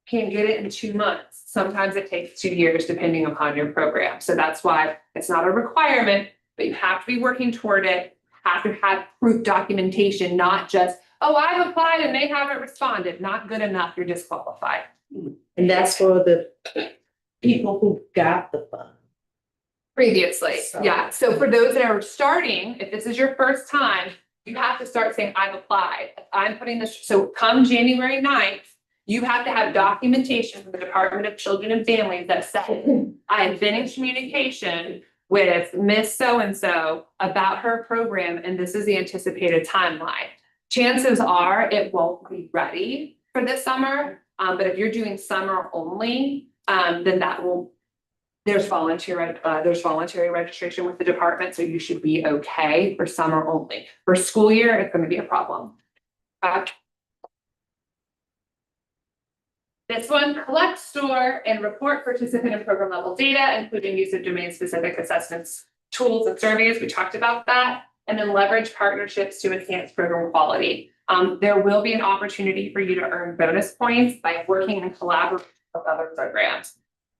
Can't get it in 2 months. Sometimes it takes 2 years depending upon your program. So that's why it's not a requirement, but you have to be working toward it, have to have proof documentation, not just, oh, I've applied and they haven't responded. Not good enough, you're disqualified. And that's for the people who got the fund. Previously, So- yeah. So for those that are starting, if this is your first time, you have to start saying, I've applied. I'm putting this, so come January 9th, you have to have documentation from the Department of Children and Families that says, I have been in communication with Miss So-and-so about her program, and this is the anticipated timeline. Chances are it won't be ready for this summer, but if you're doing summer only, then that will, there's voluntary registration with the department, so you should be okay for summer only. For school year, it's gonna be a problem. This one, collect, store, and report participant and program level data, including use of domain-specific assessments, tools, and surveys. We talked about that. And then leverage partnerships to enhance program quality. There will be an opportunity for you to earn bonus points by working and collaborating with other programs.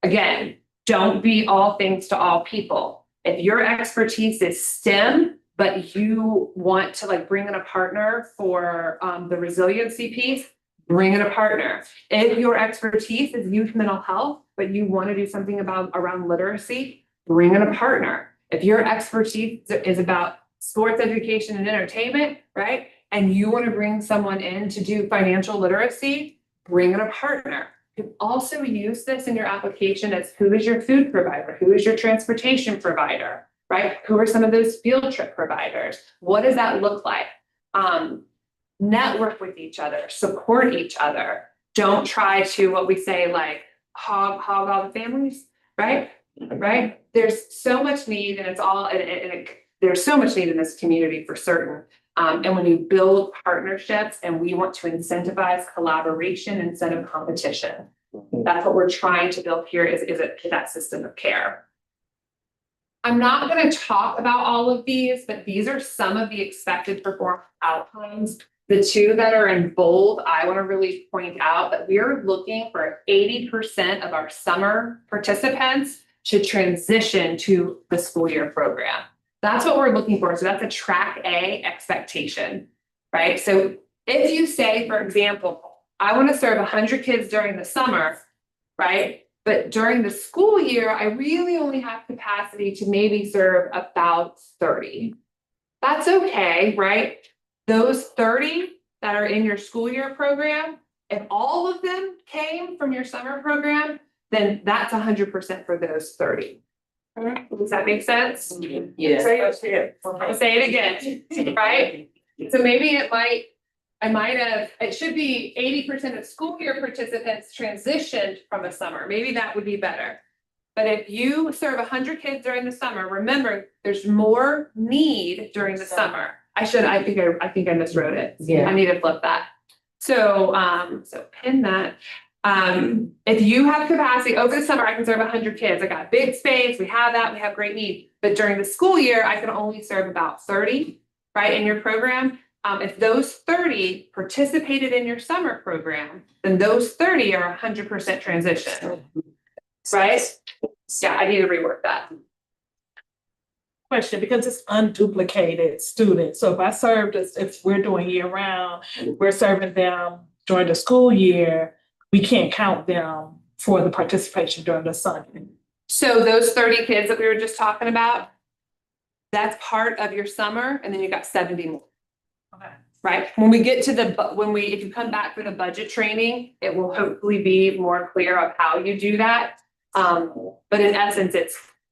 Again, don't be all things to all people. If your expertise is STEM, but you want to like bring in a partner for the resiliency piece, bring in a partner. If your expertise is youth mental health, but you want to do something around literacy, bring in a partner. If your expertise is about sports education and entertainment, right? And you want to bring someone in to do financial literacy, bring in a partner. You can also use this in your application as who is your food provider? Who is your transportation provider, right? Who are some of those field trip providers? What does that look like? Network with each other, support each other. Don't try to, what we say, like hog all the families, right? Right? There's so much need, and it's all, there's so much need in this community for certain. And when you build partnerships, and we want to incentivize collaboration instead of competition, that's what we're trying to build here is that system of care. I'm not going to talk about all of these, but these are some of the expected performance outcomes. The two that are in bold, I want to really point out that we are looking for 80% of our summer participants to transition to the school year program. That's what we're looking for. So that's a track A expectation, right? So if you say, for example, I want to serve 100 kids during the summer, right? But during the school year, I really only have capacity to maybe serve about 30. That's okay, right? Those 30 that are in your school year program, if all of them came from your summer program, then that's 100% for those 30. Does that make sense? Yes. I'll say it again, right? So maybe it should be 80% of school year participants transitioned from a summer. Maybe that would be better. But if you serve 100 kids during the summer, remember, there's more need during the summer. I think I miswrote it. Yeah. I need to flip that. So pin that. If you have capacity over the summer, I can serve 100 kids. I got big space. We have great need. But during the school year, I can only serve about 30, right, in your program. If those 30 participated in your summer program, then those 30 are 100% transition, right? Yeah, I need to rework that. Question, because it's unduplicated students. So if we're doing year round, we're serving them during the school year, we can't count them for the participation during the summer. So those 30 kids that we were just talking about, that's part of your summer, and then you got 70 more. Okay. Right? When we get to if you come back for the budget training, it will hopefully be more clear of how you do that. But in essence,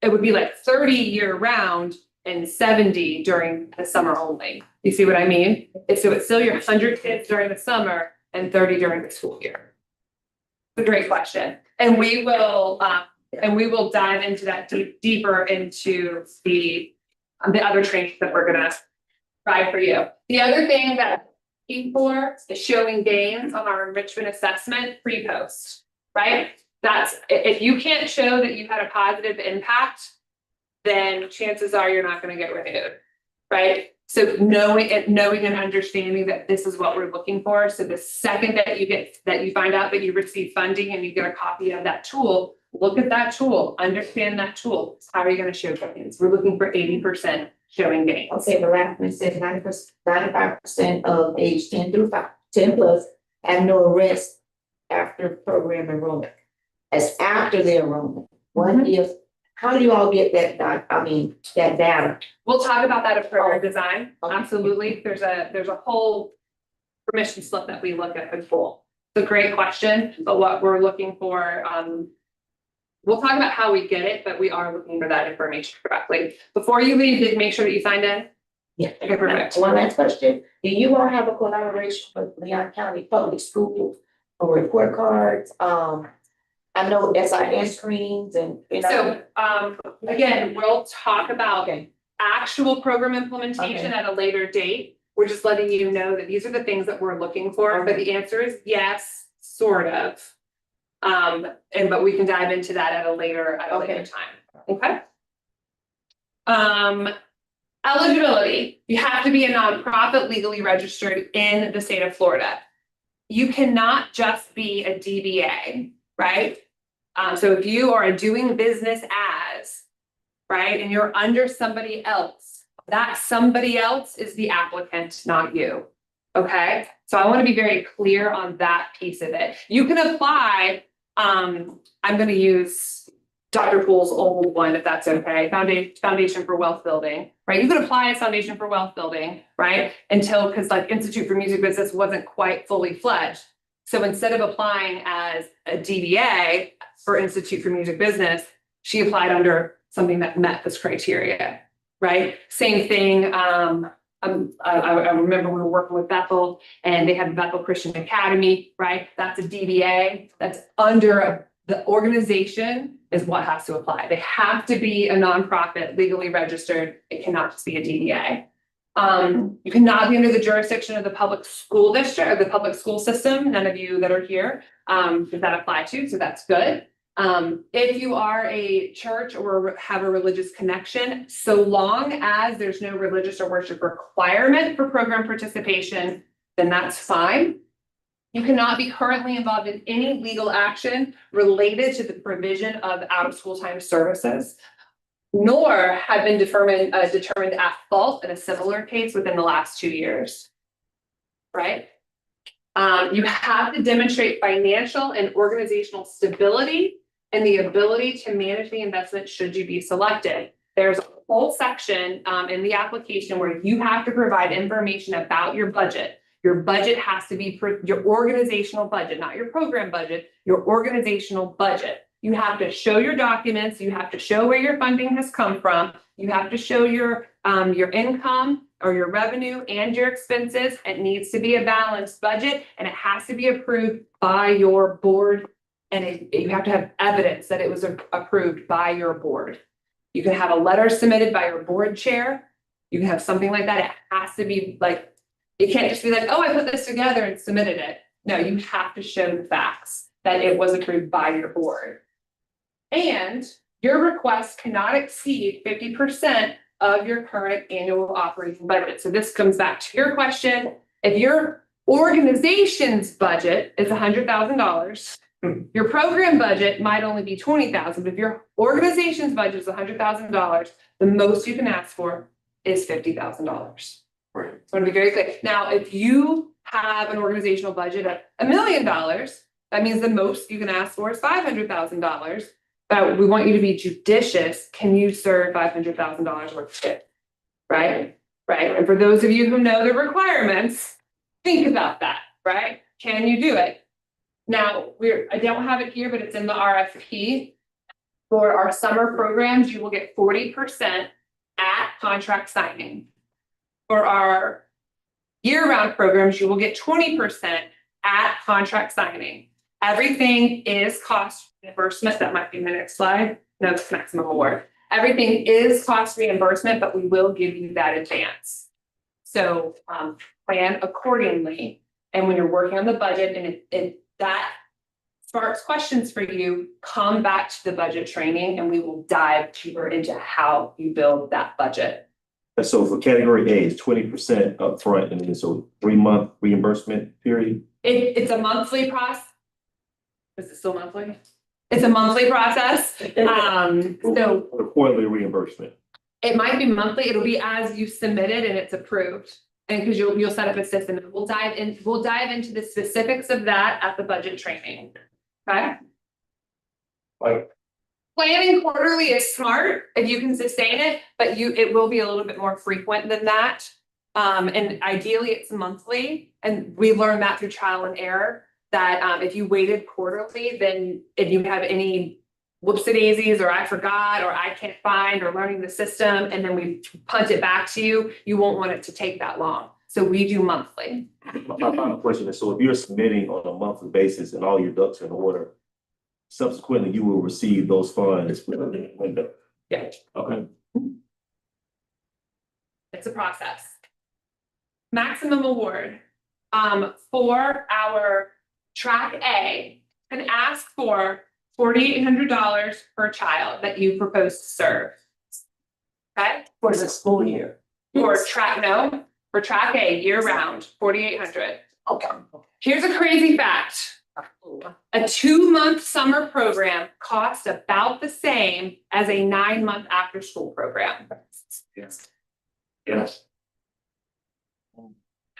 it would be like 30 year round and 70 during the summer only. You see what I mean? So it's still your 100 kids during the summer and 30 during the school year. It's a great question. And we will dive into that deeper into the other trainings that we're gonna try for you. The other thing that I'm looking for is showing gains on our enrichment assessment pre-post, right? That's, if you can't show that you had a positive impact, then chances are you're not going to get renewed, right? So knowing and understanding that this is what we're looking for. So the second that you find out that you receive funding and you get a copy of that tool, look at that tool, understand that tool. How are you going to show gains? We're looking for 80% showing gains. Okay, the last one says 95% of age 10 plus have no arrest after program enrollment. As after their enrollment, what if, how do you all get that that data? We'll talk about that at program Oh. design. Okay. Absolutely. There's a whole permission slip that we look at in full. It's a great question, but what we're looking for, we'll talk about how we get it, but we are looking for that information correctly. Before you leave, did you make sure that you signed in? Yeah. Okay, perfect. One last question, do you all have a collaboration with Leon County Public Schools for report cards? I know SIS screens and, So, again, we'll talk about Okay, actual program implementation Okay. at a later date. We're just letting you know that these are the things that we're looking for, but the answer is yes, sort of. But we can dive into that at a later time, okay? Eligibility, you have to be a nonprofit legally registered in the state of Florida. You cannot just be a DBA, right? So if you are doing business as, right, and you're under somebody else, that somebody else is the applicant, not you. Okay, so I want to be very clear on that piece of it. You can apply, I'm going to use Dr. Poole's old one, if that's okay, Foundation for Wealth Building, right? You could apply as Foundation for Wealth Building, right? Because like Institute for Music Business wasn't quite fully fledged. So instead of applying as a DBA for Institute for Music Business, she applied under something that met this criteria, right? Same thing. I remember we were working with Bethel and they had the Bethel Christian Academy, right? That's a DBA. That's under the organization is what has to apply. They have to be a nonprofit, legally registered. It cannot just be a DBA. You cannot be under the jurisdiction of the public school district or the public school system. None of you that are here does that apply to, so that's good. If you are a church or have a religious connection, so long as there's no religious or worship requirement for program participation, then that's fine. You cannot be currently involved in any legal action related to the provision of out-of-school time services, nor have been determined at fault in a similar case within the last 2 years. Right? You have to demonstrate financial and organizational stability and the ability to manage the investment should you be selected. There's a whole section in the application where you have to provide information about your budget. Your budget has to be your organizational budget, not your program budget, your organizational budget. You have to show your documents, you have to show where your funding has come from, you have to show your income or your revenue and your expenses. It needs to be a balanced budget and it has to be approved by your board. And you have to have evidence that it was approved by your board. You can have a letter submitted by your board chair. You can have something like that. It has to be like, it can't just be like, oh, I put this together and submitted it. No, you have to show the facts that it was approved by your board. And your request cannot exceed 50% of your current annual operating budget. So this comes back to your question. If your organization's budget is $100,000, your program budget might only be $20,000, but if your organization's budget is $100,000, the most you can ask for is $50,000. Right. So I want to be very clear. Now, if you have an organizational budget of $1 million, that means the most you can ask for is $500,000. But we want you to be judicious. Can you serve $500,000 worth of it? Right? Right. And for those of you who know the requirements, think about that, right? Can you do it? Now, I don't have it here, but it's in the RFP. For our summer programs, you will get 40% at contract signing. For our year-round programs, you will get 20% at contract signing. Everything is cost reimbursement. That might be the next slide. No, it's maximum award. Everything is cost reimbursement, but we will give you that advance. So plan accordingly. And when you're working on the budget and if that sparks questions for you, come back to the budget training and we will dive deeper into how you build that budget. And so for category A, it's 20% upfront and then so 3-month reimbursement period. It's a monthly process. Is it still monthly? It's a monthly process. So Or quarterly reimbursement. It might be monthly, it'll be as you submit it and it's approved. And because you'll set up a system, and we'll dive into the specifics of that at the budget training. Okay? Like, Planning quarterly is smart if you can sustain it, but it will be a little bit more frequent than that. And ideally it's monthly, and we learned that through trial and error, that if you waited quarterly, then if you have any whoopsie-daisies, or I forgot, or I can't find, or learning the system, and then we punt it back to you, you won't want it to take that long. So we do monthly. my final question is, so if you're submitting on a monthly basis and all your ducks are in order, subsequently you will receive those funds within the window? Yeah. Okay. It's a process. Maximum award, for our track A, can ask for $4,800 per child that you propose to serve. Okay, For the school year. for track A, year round, 4,800. Okay. Here's a crazy fact. A 2-month summer program costs about the same as a 9-month after-school program. Yes. Yes.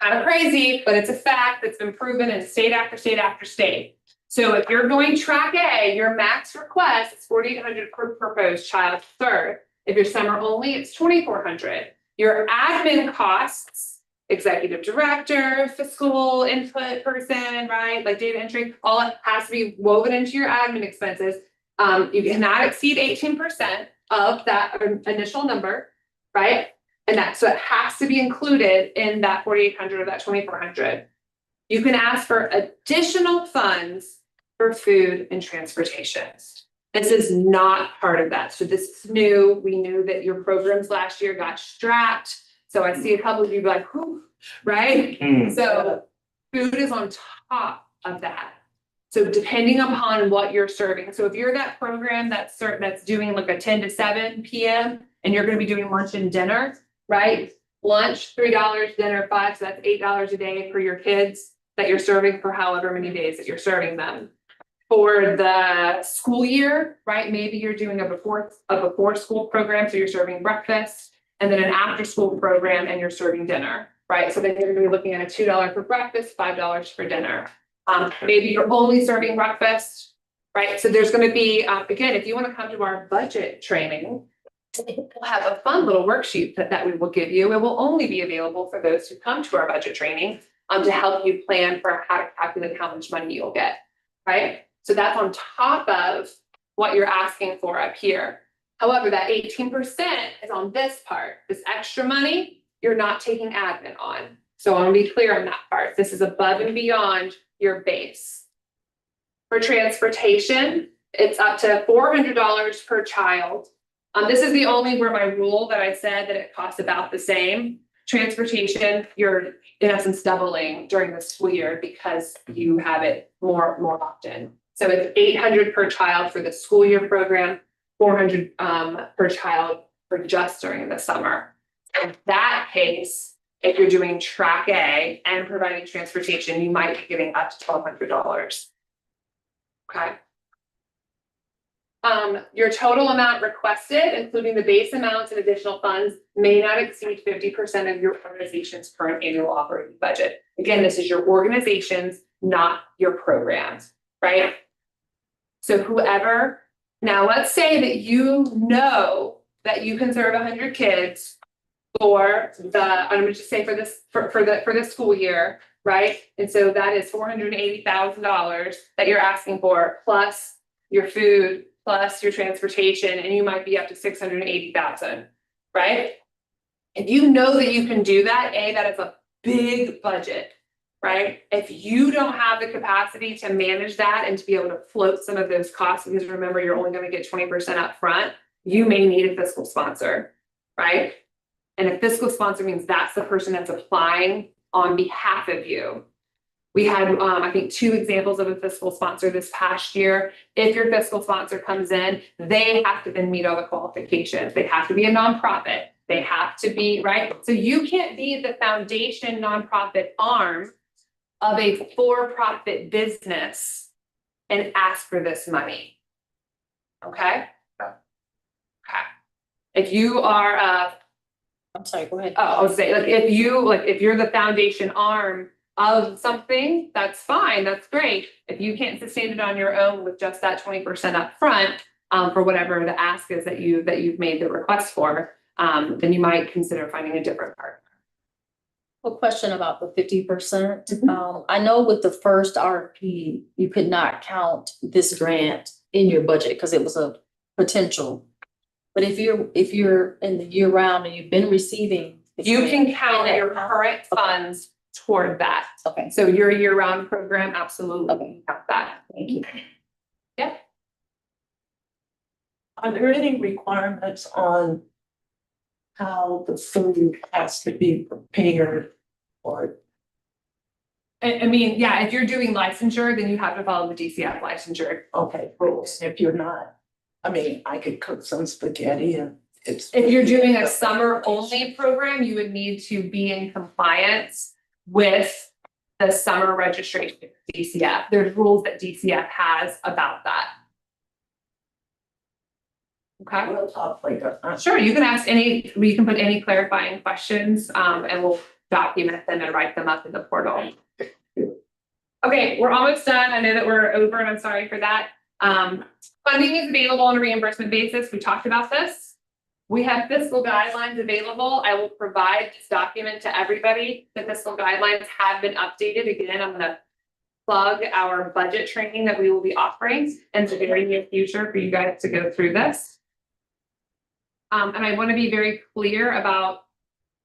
Kind of crazy, but it's a fact that's been proven in state after state after state. So if you're going track A, your max request is 4,800 per proposed child third. If you're summer only, it's 2,400. Your admin costs, executive director, fiscal input person, right? Like data entry, all it has to be woven into your admin expenses. You cannot exceed 18% of that initial number, right? And so it has to be included in that 4,800 or that 2,400. You can ask for additional funds for food and transportation. This is not part of that. So this is new. We knew that your programs last year got strapped. So I see a couple of you like, whew, right? So food is on top of that. So depending upon what you're serving. So if you're that program that's doing like a 10 to 7 p.m. and you're going to be doing lunch and dinner, right? Lunch, $3, dinner, $5, so that's $8 a day for your kids that you're serving for however many days that you're serving them. For the school year, right? Maybe you're doing a before school program, so you're serving breakfast, and then an after school program and you're serving dinner, right? So then you're gonna be looking at a $2 for breakfast, $5 for dinner. Maybe you're only serving breakfast, right? So there's gonna be, again, if you wanna come to our budget training, we'll have a fun little worksheet that we will give you. It will only be available for those who come to our budget training to help you plan for how to calculate how much money you'll get, right? So that's on top of what you're asking for up here. However, that 18% is on this part. This extra money, you're not taking admin on. So I want to be clear on that part. This is above and beyond your base. For transportation, it's up to $400 per child. This is the only where my rule that I said that it costs about the same. Transportation, you're in essence doubling during the school year because you have it more often. So it's $800 per child for the school year program, $400 per child for just during the summer. In that case, if you're doing track A and providing transportation, you might be giving up to $1,200. Okay. Your total amount requested, including the base amounts and additional funds, may not exceed 50% of your organization's current annual operating budget. Again, this is your organizations, not your programs, right? So whoever, now let's say that you know that you can serve 100 kids for the, I'm gonna just say for the school year, right? And so that is $480,000 that you're asking for, plus your food, plus your transportation, and you might be up to $680,000, right? If you know that you can do that, that is a big budget, right? If you don't have the capacity to manage that and to be able to float some of those costs, because remember, you're only going to get 20% up front, you may need a fiscal sponsor, right? And a fiscal sponsor means that's the person that's applying on behalf of you. We had, I think, 2 examples of a fiscal sponsor this past year. If your fiscal sponsor comes in, they have to then meet all the qualifications. They have to be a nonprofit. They have to be, right? So you can't be the foundation nonprofit arm of a for-profit business and ask for this money. Okay? Okay. If you are, I'm sorry, go ahead. I would say, like, if you're the foundation arm of something, that's fine, that's great. If you can't sustain it on your own with just that 20% upfront, for whatever the ask is that you've made the request for, then you might consider finding a different partner. A question about the 50%. I know with the first RFP, you could not count this grant in your budget because it was a potential. But if you're in the year round and you've been receiving. this You can grant, count then- your current funds toward that. Okay, So your year-round program, absolutely, Okay. you can count that. thank you. Are there any requirements on how the food has to be prepared or? I mean, yeah, if you're doing licensure, then you have to follow the DCF licensure. Okay, rules, if you're not, I mean, I could cook some spaghetti and it's. If you're doing a summer only program, you would need to be in compliance with the summer registration DCF. There's rules that DCF has about that. Okay, We'll talk later. sure, you can put any clarifying questions, and we'll document them and write them up in the portal. Okay, we're almost done. I know that we're over and I'm sorry for that. Funding is available on a reimbursement basis. We talked about this. We have fiscal guidelines available. I will provide this document to everybody. The fiscal guidelines have been updated. Again, I'm gonna plug our budget training that we will be offering in the very near future for you guys to go through this. And I want to be very clear about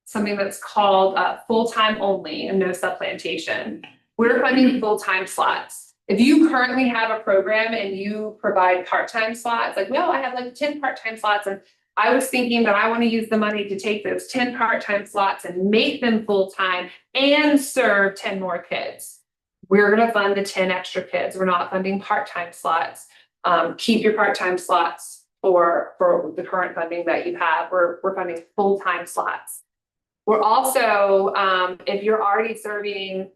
something that's called full-time only and no supplantation. We're funding full-time slots. If you currently have a program and you provide part-time slots, like, well, I have like 10 part-time slots, and I was thinking that I want to use the money to take those 10 part-time slots and make them full-time and serve 10 more kids. We're going to fund the 10 extra kids. We're not funding part-time slots. Keep your part-time slots for the current funding that you have. We're funding full-time slots. We're also, if you're already serving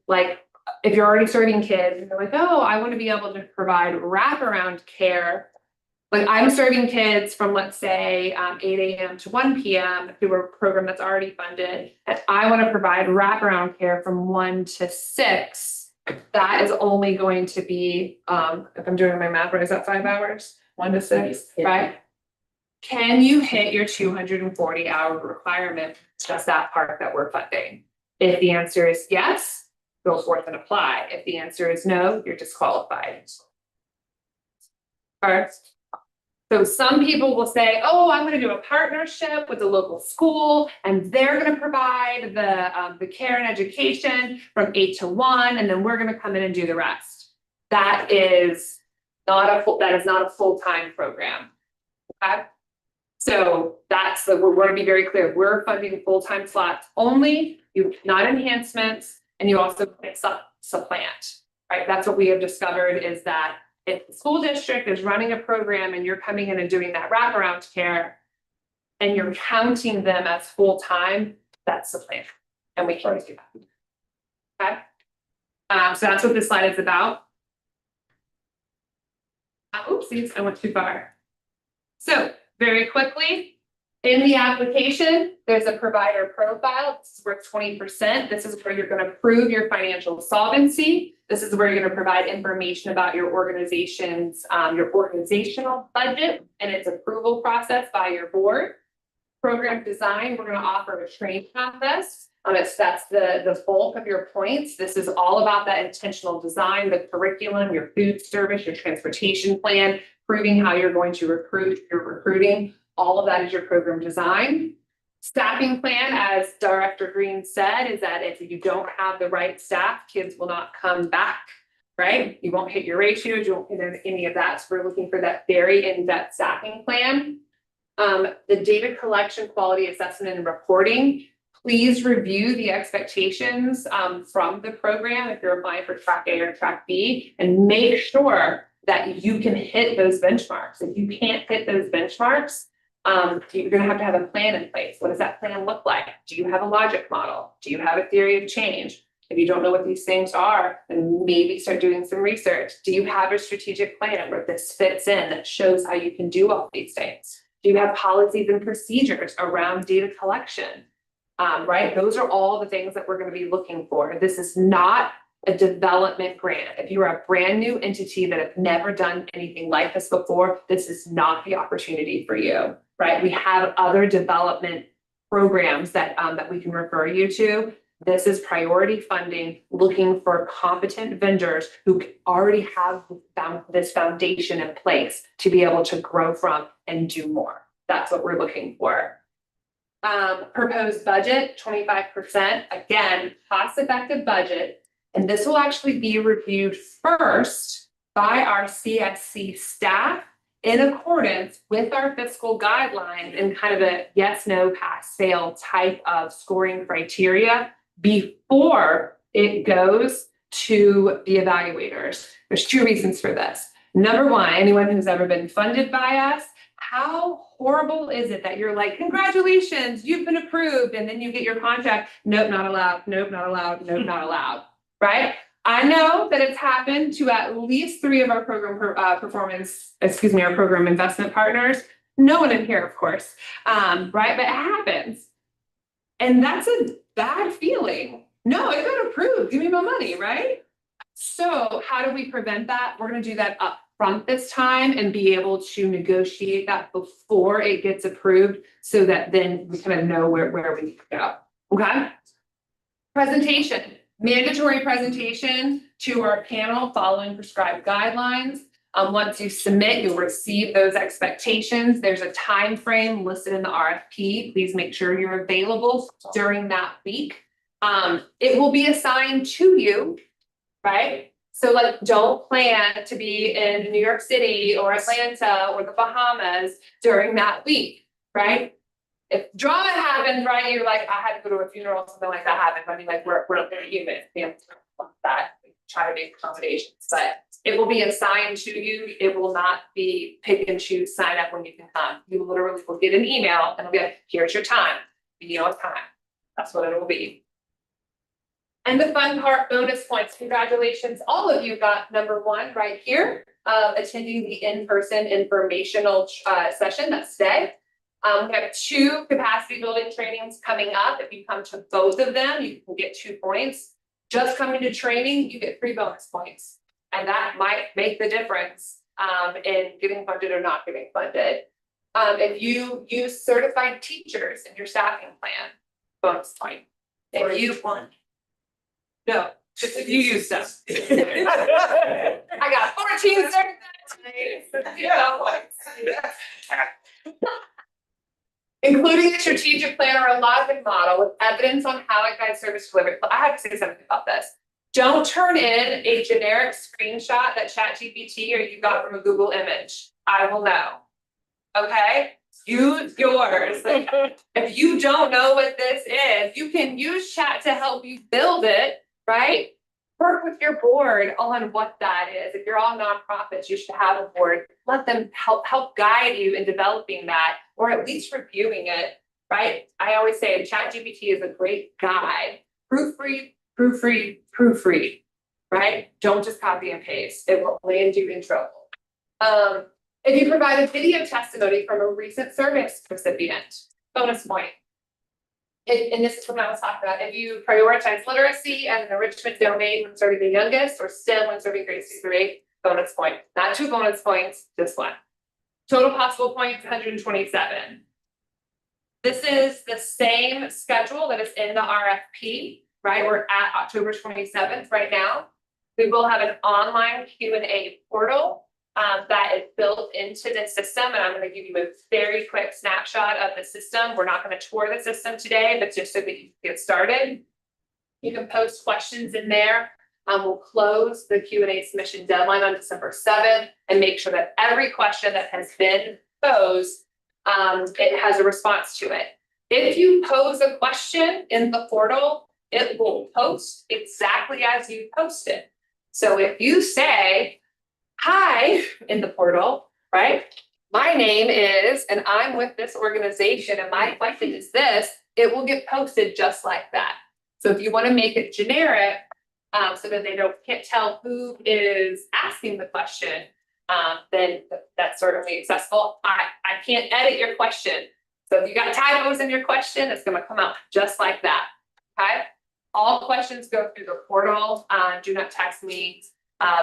kids, and you're like, oh, I want to be able to provide wraparound care. Like, I'm serving kids from, let's say, 8 a.m. to 1 p.m. through a program that's already funded, and I want to provide wraparound care from 1 to 6. That is only going to be, if I'm doing my math right, is that 5 hours? 1 to 6, right? Can you hit your 240-hour requirement? Just that part that we're funding. If the answer is yes, go forth and apply. If the answer is no, you're disqualified. First. So some people will say, oh, I'm going to do a partnership with a local school, and they're going to provide the care and education from 8 to 1, and then we're going to come in and do the rest. That is not a full-time program. Okay. So we're going to be very clear. We're funding full-time slots only, not enhancements, and you also can't supplant, right? That's what we have discovered, is that if the school district is running a program and you're coming in and doing that wraparound care and you're counting them as full-time, that's supplant, and we can't do that. Okay. So that's what this slide is about. Oopsies, I went too far. So very quickly, in the application, there's a provider profile. This is worth 20%. This is where you're going to prove your financial solvency. This is where you're going to provide information about your organization's, your organizational budget and its approval process by your board. Program design, we're going to offer a training on this. That's the bulk of your points. This is all about that intentional design, the curriculum, your food service, your transportation plan, proving how you're going to recruit, your recruiting. All of that is your program design. Staffing plan, as Director Green said, is that if you don't have the right staff, kids will not come back, right? You won't hit your ratios, you won't hit any of that. So we're looking for that very in-depth staffing plan. The data collection, quality assessment, and reporting. Please review the expectations from the program if you're applying for track A or track B, and make sure that you can hit those benchmarks. If you can't hit those benchmarks, you're going to have a plan in place. What does that plan look like? Do you have a logic model? Do you have a theory of change? If you don't know what these things are, then maybe start doing some research. Do you have a strategic plan where this fits in that shows how you can do all these things? Do you have policies and procedures around data collection? Right, those are all the things that we're gonna be looking for. This is not a development grant. If you are a brand new entity that have never done anything like this before, this is not the opportunity for you, right? We have other development programs that we can refer you to. This is priority funding, looking for competent vendors who already have this foundation in place to be able to grow from and do more. That's what we're looking for. Proposed budget, 25%, again, cost-effective budget. And this will actually be reviewed first by our CSC staff in accordance with our fiscal guidelines and kind of a yes, no, pass, fail type of scoring criteria before it goes to the evaluators. There's two reasons for this. Number one, anyone who's ever been funded by us, how horrible is it that you're like, congratulations, you've been approved, and then you get your contract, nope, not allowed, nope, not allowed, nope, not allowed, right? I know that it's happened to at least 3 of our program our program investment partners. No one in here, of course, right? But it happens. And that's a bad feeling. No, it got approved, give me my money, right? So how do we prevent that? We're gonna do that up front this time and be able to negotiate that before it gets approved so that then we kind of know where we need to go, okay? Presentation, mandatory presentation to our panel following prescribed guidelines. Once you submit, you'll receive those expectations. There's a time frame listed in the RFP. Please make sure you're available during that week. It will be assigned to you, right? So like, don't plan to be in New York City or Atlanta or the Bahamas during that week, right? If drama happens, right, you're like, I had to go to a funeral, something like that happened. I mean, like, we're human. We have that. We try to make accommodations, but it will be assigned to you. It will not be pick and choose, sign up when you can come. You literally will get an email and it'll be like, here's your time. You know, it's time. That's what it will be. And the fun part, bonus points, congratulations. All of you got number 1 right here, attending the in-person informational session that's today. We have 2 capacity building trainings coming up. If you come to both of them, you can get 2 points. Just coming to training, you get 3 bonus points. And that might make the difference in getting funded or not getting funded. If you use certified teachers in your staffing plan, bonus point. If you want. No, just if you use them. I got 14 certified. Including a strategic plan or a logic model with evidence on how it guides service delivery. I have to say something about this. Don't turn in a generic screenshot that ChatGPT or you got from a Google image. I will know. Okay? Use yours. If you don't know what this is, you can use chat to help you build it. Right? Work with your board on what that is. If you're all nonprofits, you should have a board. Let them help guide you in developing that, or at least reviewing it. Right? I always say ChatGPT is a great guide. Proofread, proofread, proofread. Right? Don't just copy and paste. It will land you in trouble. If you provide a video testimony from a recent service recipient, bonus point. And this is what I was talking about. If you prioritize literacy as an enrichment domain when serving the youngest, or STEM when serving grades 2 through 8, bonus point. Not 2 bonus points, just 1. Total possible points, 127. This is the same schedule that is in the RFP, right? We're at October 27th right now. We will have an online Q&A portal that is built into the system, and I'm going to give you a very quick snapshot of the system. We're not going to tour the system today, but just so that you can get started. You can post questions in there. We'll close the Q&A submission deadline on December 7th and make sure that every question that has been posed, it has a response to it. If you pose a question in the portal, it will post exactly as you post it. So if you say, hi, in the portal, right? My name is, and I'm with this organization, and my question is this, it will get posted just like that. So if you want to make it generic, so that they can't tell who is asking the question, then that's certainly accessible. I can't edit your question. So if you got typos in your question, it's gonna come out just like that, okay? All questions go through the portal. Do not text me.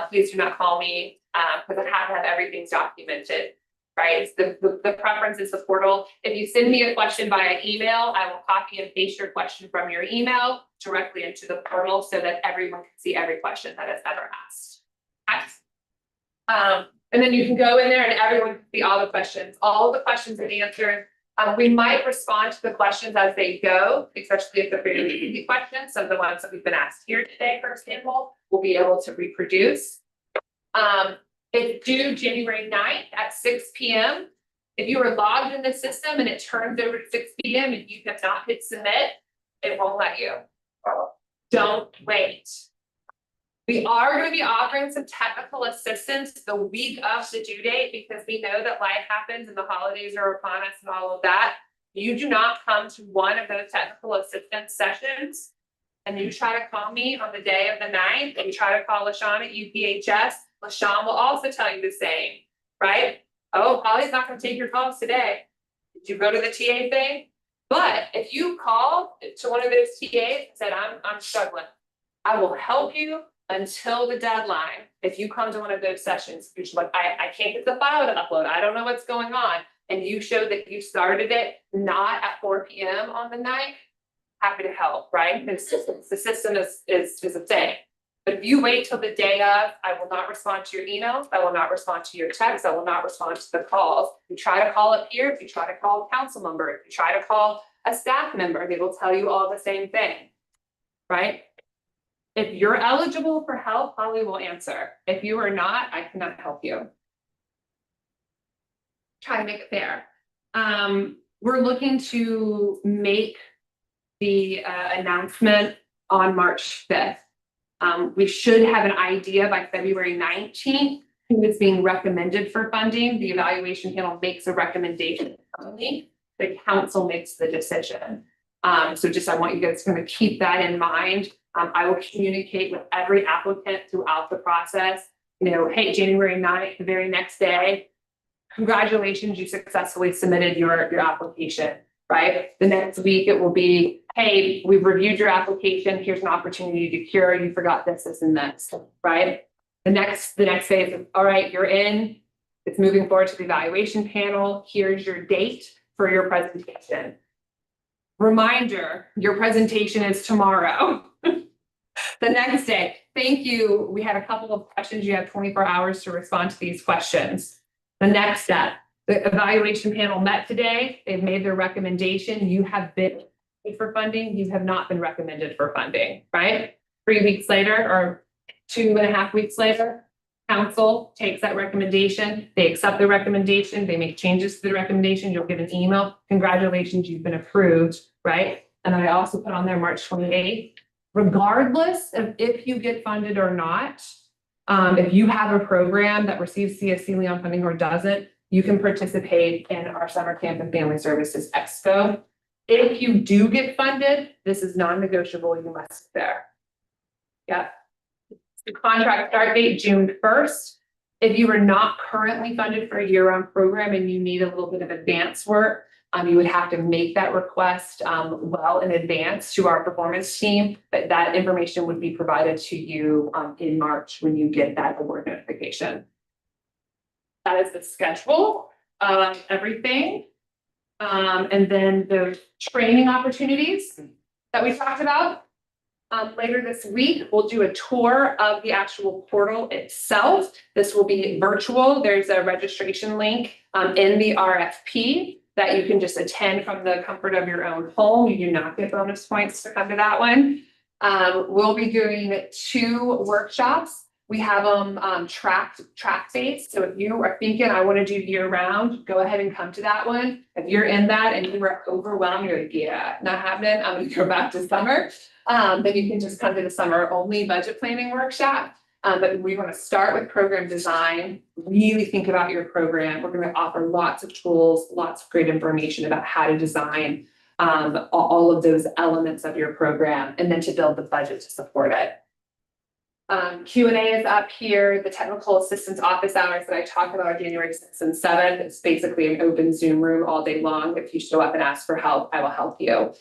Please do not call me, because I have to have everything documented, right? The preference is the portal. If you send me a question via email, I will copy and paste your question from your email directly into the portal so that everyone can see every question that is ever asked. Okay? And then you can go in there and everyone can see all the questions, all of the questions and answers. We might respond to the questions as they go, especially if they're very easy questions. Some of the ones that we've been asked here today, for example, we'll be able to reproduce. It's due January 9th at 6 p.m. If you are logged in the system and it turns over to 6 p.m. and you have not hit submit, it won't let you. Don't wait. We are going to be offering some technical assistance the week of the due date because we know that life happens and the holidays are upon us and all of that. You do not come to one of those technical assistance sessions and you try to call me on the day of the 9th and you try to call LaShawn at UPHS, LaShawn will also tell you the same, right? Oh, Holly's not going to take your calls today. Did you go to the TA thing? But if you call to one of those TAs and said, I'm struggling, I will help you until the deadline. If you come to one of those sessions, you're like, I can't get the file to upload. I don't know what's going on. And you show that you started it not at 4 p.m. on the 9th, happy to help, right? The system is a thing. But if you wait till the day of, I will not respond to your emails. I will not respond to your texts. I will not respond to the calls. If you try to call up here, if you try to call a council member, if you try to call a staff member, they will tell you all the same thing, right? If you're eligible for help, Holly will answer. If you are not, I cannot help you. Try to make it fair. We're looking to make the announcement on March 5th. We should have an idea by February 19th who is being recommended for funding. The evaluation panel makes a recommendation only. The council makes the decision. So just I want you guys to kind of keep that in mind. I will communicate with every applicant throughout the process. You know, hey, January 9th, the very next day, congratulations, you successfully submitted your application, right? The next week it will be, hey, we've reviewed your application. Here's an opportunity to cure. You forgot this, this, and this, right? The next phase is, all right, you're in. It's moving forward to the evaluation panel. Here's your date for your presentation. Reminder, your presentation is tomorrow. The next day, thank you. We had a couple of questions. You have 24 hours to respond to these questions. The next step, the evaluation panel met today. They've made their recommendation. You have been for funding. You have not been recommended for funding, right? 3 weeks later or 2.5 weeks later, council takes that recommendation. They accept the recommendation. They make changes to the recommendation. You'll get an email. Congratulations, you've been approved, right? And I also put on there March 28th. Regardless of if you get funded or not, if you have a program that receives CSC Leon funding or doesn't, you can participate in our Summer Camp and Family Services Expo. If you do get funded, this is non-negotiable, you must be there. Yep. The contract start date, June 1st. If you are not currently funded for a year-round program and you need a little bit of advance work, you would have to make that request well in advance to our performance team, but that information would be provided to you in March when you get that award notification. That is the schedule of everything. And then the training opportunities that we talked about. Later this week, we'll do a tour of the actual portal itself. This will be virtual. There's a registration link in the RFP that you can just attend from the comfort of your own home. You do not get bonus points to come to that one. We'll be doing 2 workshops. We have them track-based. So if you are thinking, I want to do year-round, go ahead and come to that one. If you're in that and you were overwhelmed, you're like, yeah, not happening, I'm going to go back to summer. Then you can just come to the summer-only budget planning workshop. But we want to start with program design, really think about your program. We're going to offer lots of tools, lots of great information about how to design all of those elements of your program, and then to build the budget to support it. Q&A is up here, the technical assistance office hours that I talked about are January 6th and 7th. It's basically an open Zoom room all day long. If you show up and ask for help, I will help you.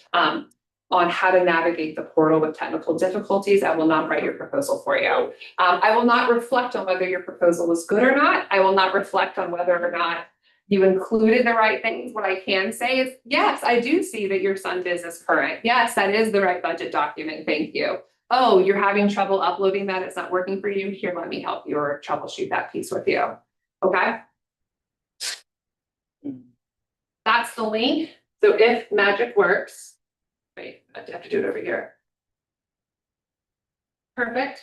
On how to navigate the portal with technical difficulties, I will not write your proposal for you. I will not reflect on whether your proposal was good or not. I will not reflect on whether or not you included the right things. What I can say is, yes, I do see that your SunBiz is current. Yes, that is the right budget document. Thank you. Oh, you're having trouble uploading that. It's not working for you. Here, let me help you or troubleshoot that piece with you. Okay. That's the link. So if magic works, wait, I have to do it over here. Perfect.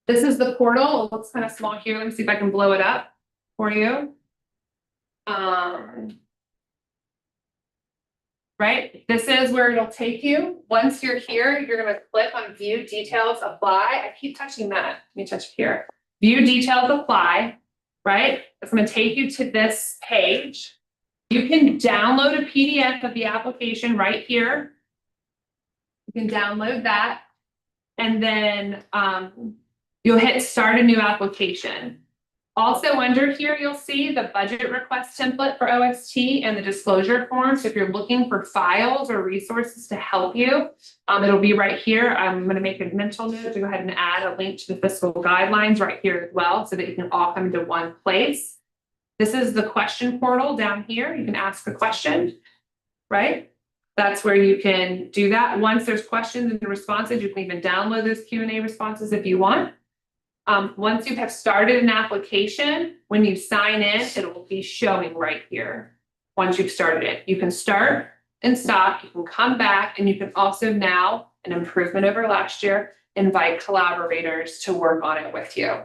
This is the portal. It looks kind of small here. Let me see if I can blow it up for you. Right, this is where it'll take you. Once you're here, you're gonna click on view details apply. I keep touching that. Let me touch it here. View details apply, right? It's gonna take you to this page. You can download a PDF of the application right here. You can download that. And then you'll hit start a new application. Also under here, you'll see the budget request template for OST and the disclosure form. So if you're looking for files or resources to help you, it'll be right here. I'm going to make a mental note to go ahead and add a link to the fiscal guidelines right here as well, so that you can all come into one place. This is the question portal down here. You can ask a question, right? That's where you can do that. Once there's questions and responses, you can even download those Q&A responses if you want. Once you have started an application, when you sign in, it will be showing right here. Once you've started it, you can start and stop, you can come back, and you can also now, an improvement over last year, invite collaborators to work on it with you.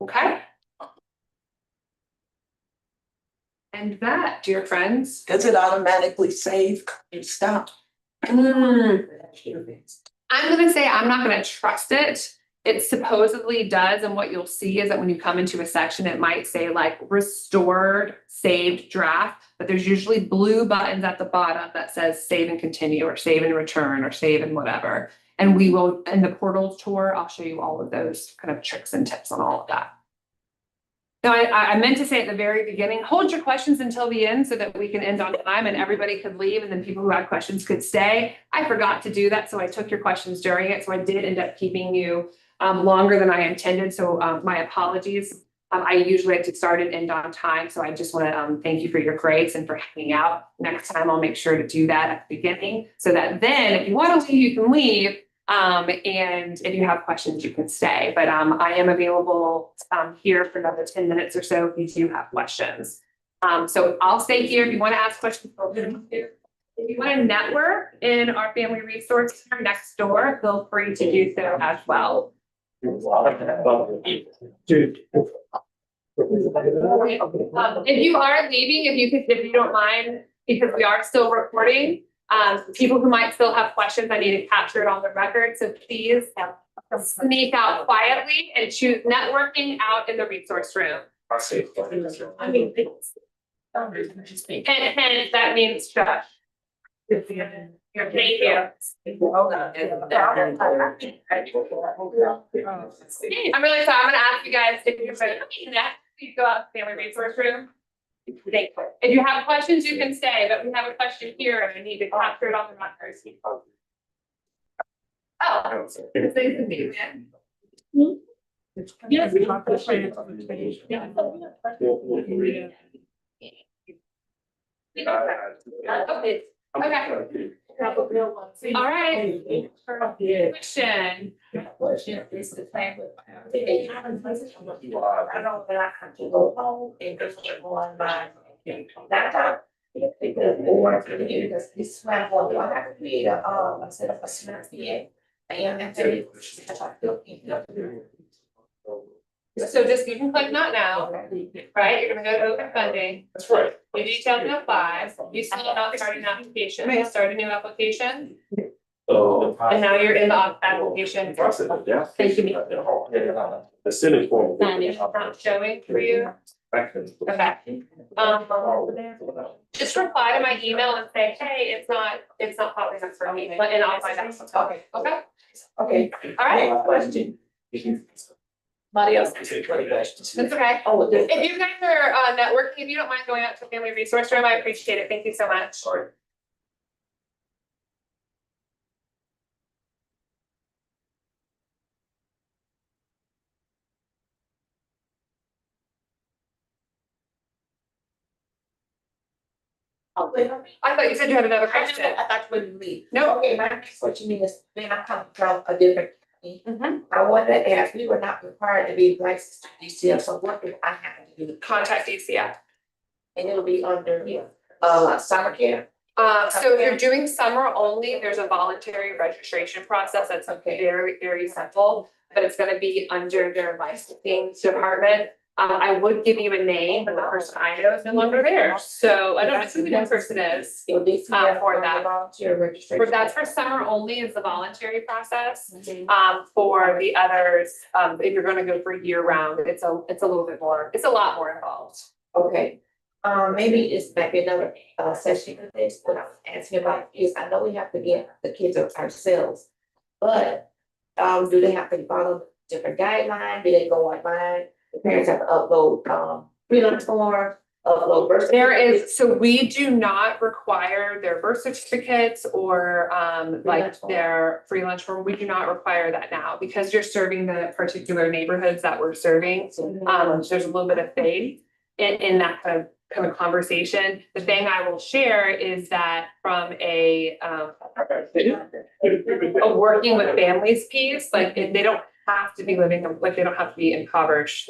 Okay? And that, dear friends. Does it automatically save and stop? I'm gonna say I'm not gonna trust it. It supposedly does, and what you'll see is that when you come into a section, it might say like restored, saved draft, but there's usually blue buttons at the bottom that says save and continue, or save and return, or save and whatever. And we will, in the portal tour, I'll show you all of those kind of tricks and tips on all of that. Now, I meant to say at the very beginning, hold your questions until the end so that we can end on time and everybody could leave, and then people who had questions could stay. I forgot to do that, so I took your questions during it, so I did end up keeping you longer than I intended, so my apologies. I usually like to start and end on time, so I just want to thank you for your grace and for hanging out. Next time, I'll make sure to do that at the beginning, so that then if you want to leave, you can leave. And if you have questions, you can stay. But I am available here for another 10 minutes or so if you do have questions. So I'll stay here. If you want to ask questions, if you want to network in our family resource center next door, feel free to do so as well. If you are leaving, if you don't mind, because we are still recording. People who might still have questions, I need to capture it on the record. So please sneak out quietly and choose networking out in the resource room. I mean, and that means shush. Thank you. I'm really sorry. I'm gonna ask you guys if you're ready to connect, please go out to the family resource room. Thank you. If you have questions, you can stay, but we have a question here and I need to capture it on the record. Oh, it's nice to meet you. Yes. Okay. Okay. All right. Question. Question is the plan with. I don't know that I have to go home and just go on my laptop. Or because this one, I have to create a set of a smart VA. I am actually. So just you can click not now, right? You're gonna go to open funding. That's right. You detail to apply. You still not starting an application. You start a new application. And now you're in the application. Thank you. The Senate form. It's not showing for you. Okay. Just reply to my email and say, hey, it's not popping up for me, but and I'll find out. Okay. Okay. All right. Question. Somebody else has any questions? That's okay. Oh, this. If you guys are networking, if you don't mind going out to Family Resource Room, I appreciate it. Thank you so much. Oh, wait, I thought you said you had another I question. thought you wouldn't leave. No. Okay, my next question is, when I come from a different county, Mhm. I wanted to ask, we were not required to be licensed to DCF, so what do I have to do? Contact DCF. And it'll be under, summer camp? So if you're doing summer only, there's a voluntary registration process that's Okay. very, very simple, but it's gonna be under their licensing department. I would give you a name, but the person I know is no longer there, so I don't know who that person is. So DCF for for that. the volunteer registration. That's for summer only is the voluntary process. For the others, if you're gonna go for year round, it's a little bit more, it's a lot more involved. Okay, maybe it's maybe another session of this, what I was asking about is, I know we have to get the kids ourselves. But, do they have to follow different guidelines, do they go online, the parents have to upload, freelance form, upload birth. There is, so we do not require their birth certificates or like lunch form. their free lunch form. We do not require that now because you're serving the particular neighborhoods that we're serving. There's a little bit of faith in that kind of conversation. The thing I will share is that from a working with families piece, like if they don't have to be living, like they don't have to be impoverished,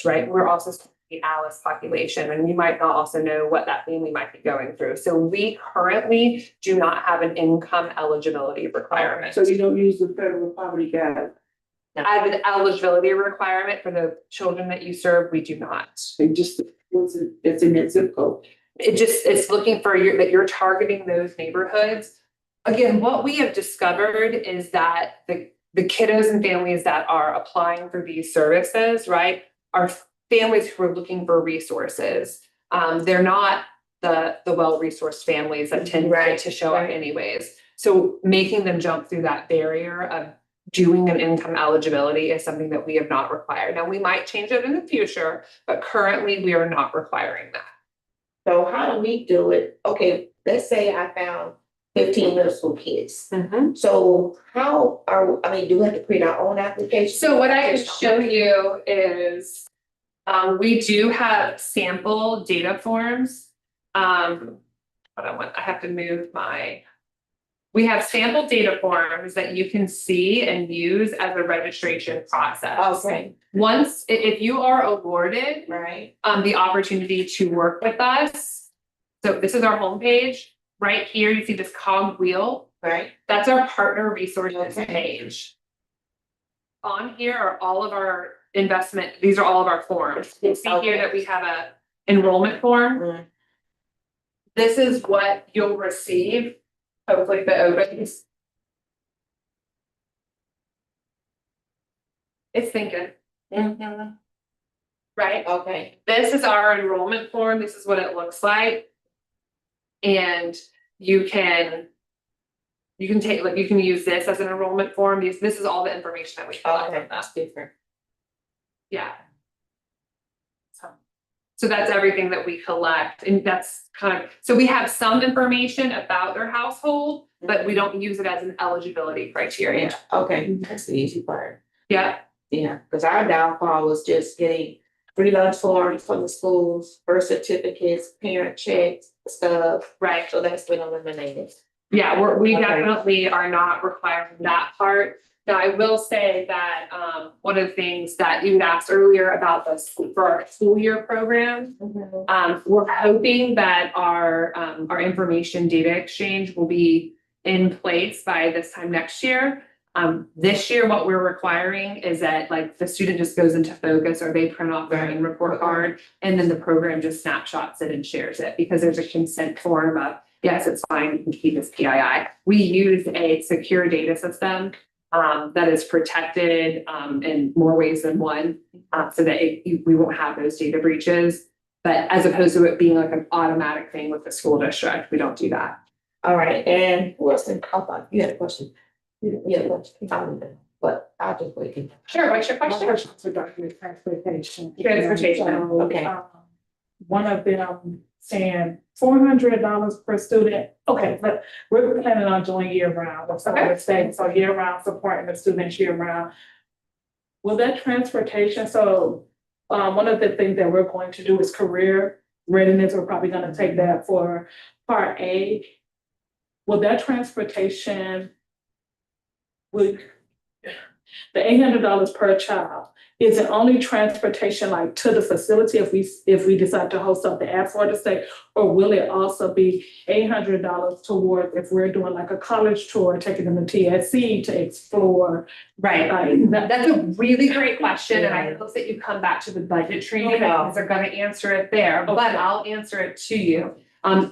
right? We're also the Alice population, and you might not also know what that family might be going through. So we currently do not have an income eligibility requirement. So you don't use the federal poverty guide, I have an eligibility requirement for the children that you serve, we do not. it just, it's in that zip code. It's looking for that you're targeting those neighborhoods. Again, what we have discovered is that the kiddos and families that are applying for these services, right, are families who are looking for resources. They're not the well-resourced families that tend to show up anyways. So making them jump through that barrier of doing an income eligibility is something that we have not required. Now, we might change it in the future, but currently we are not requiring that. So how do we do it? Okay, let's say I found 15 middle school kids. So how do we have to create our own application? So what I can show you is, we do have sample data forms. But I have to move we have sample data forms that you can see and use as a registration process. Okay, Once, if you are awarded, right, the opportunity to work with us. So this is our homepage. Right here, you see this cog wheel. right, That's our partner resources Okay. page. On here are all of our investment, these are all of our forms. You see here Okay. that we have a enrollment form. Mm. This is what you'll receive, hopefully if it opens. It's thinking, right? Okay, This is our enrollment form, this is what it looks like. And you can take, like, you can use this as an enrollment form, this is all the information that we collect okay, from that. that's different. Yeah. So that's everything that we collect, and that's so we have some information about their household, but we don't use it as an eligibility criteria. Okay, that's the easy part. Yeah, Yeah, because our downfall was just getting free lunch forms from the schools, birth certificates, parent checks, stuff. right. So that's been eliminated. Yeah, we Okay. definitely are not requiring that part. Now, I will say that, one of the things that you asked earlier about for our school year program, we're hoping that our information data exchange will be in place by this time next year. This year, what we're requiring is that, like, the student just goes into Focus or they print off their own report card, and then the program just snapshots it and shares it, because there's a consent form of, yes, it's fine, you can keep this PII. We use a secure data system that is protected in more ways than one, so that we won't have those data breaches. But as opposed to it being like an automatic thing with the school district, we don't do that. All right, and what's the, you had a question? Yeah, but I'll just wait. Sure, what's your My question? questions regarding the transportation. Transportation, So, okay. One of them saying $400 per student. Okay, but we're planning on doing year round. That's what I was saying. So year round, supporting the students year round. Will that transportation, so one of the things that we're going to do is career readiness. We're probably gonna take that for part A. Will that transportation, will the $800 per child, is it only transportation like to the facility if we decide to host something at Florida State? Or will it also be $800 toward if we're doing like a college tour, taking them to TSC to explore? Right, Like, that's a really great question, and I hope that you come back to the budget training, Okay. because they're gonna answer it there, but Okay. I'll answer it to you.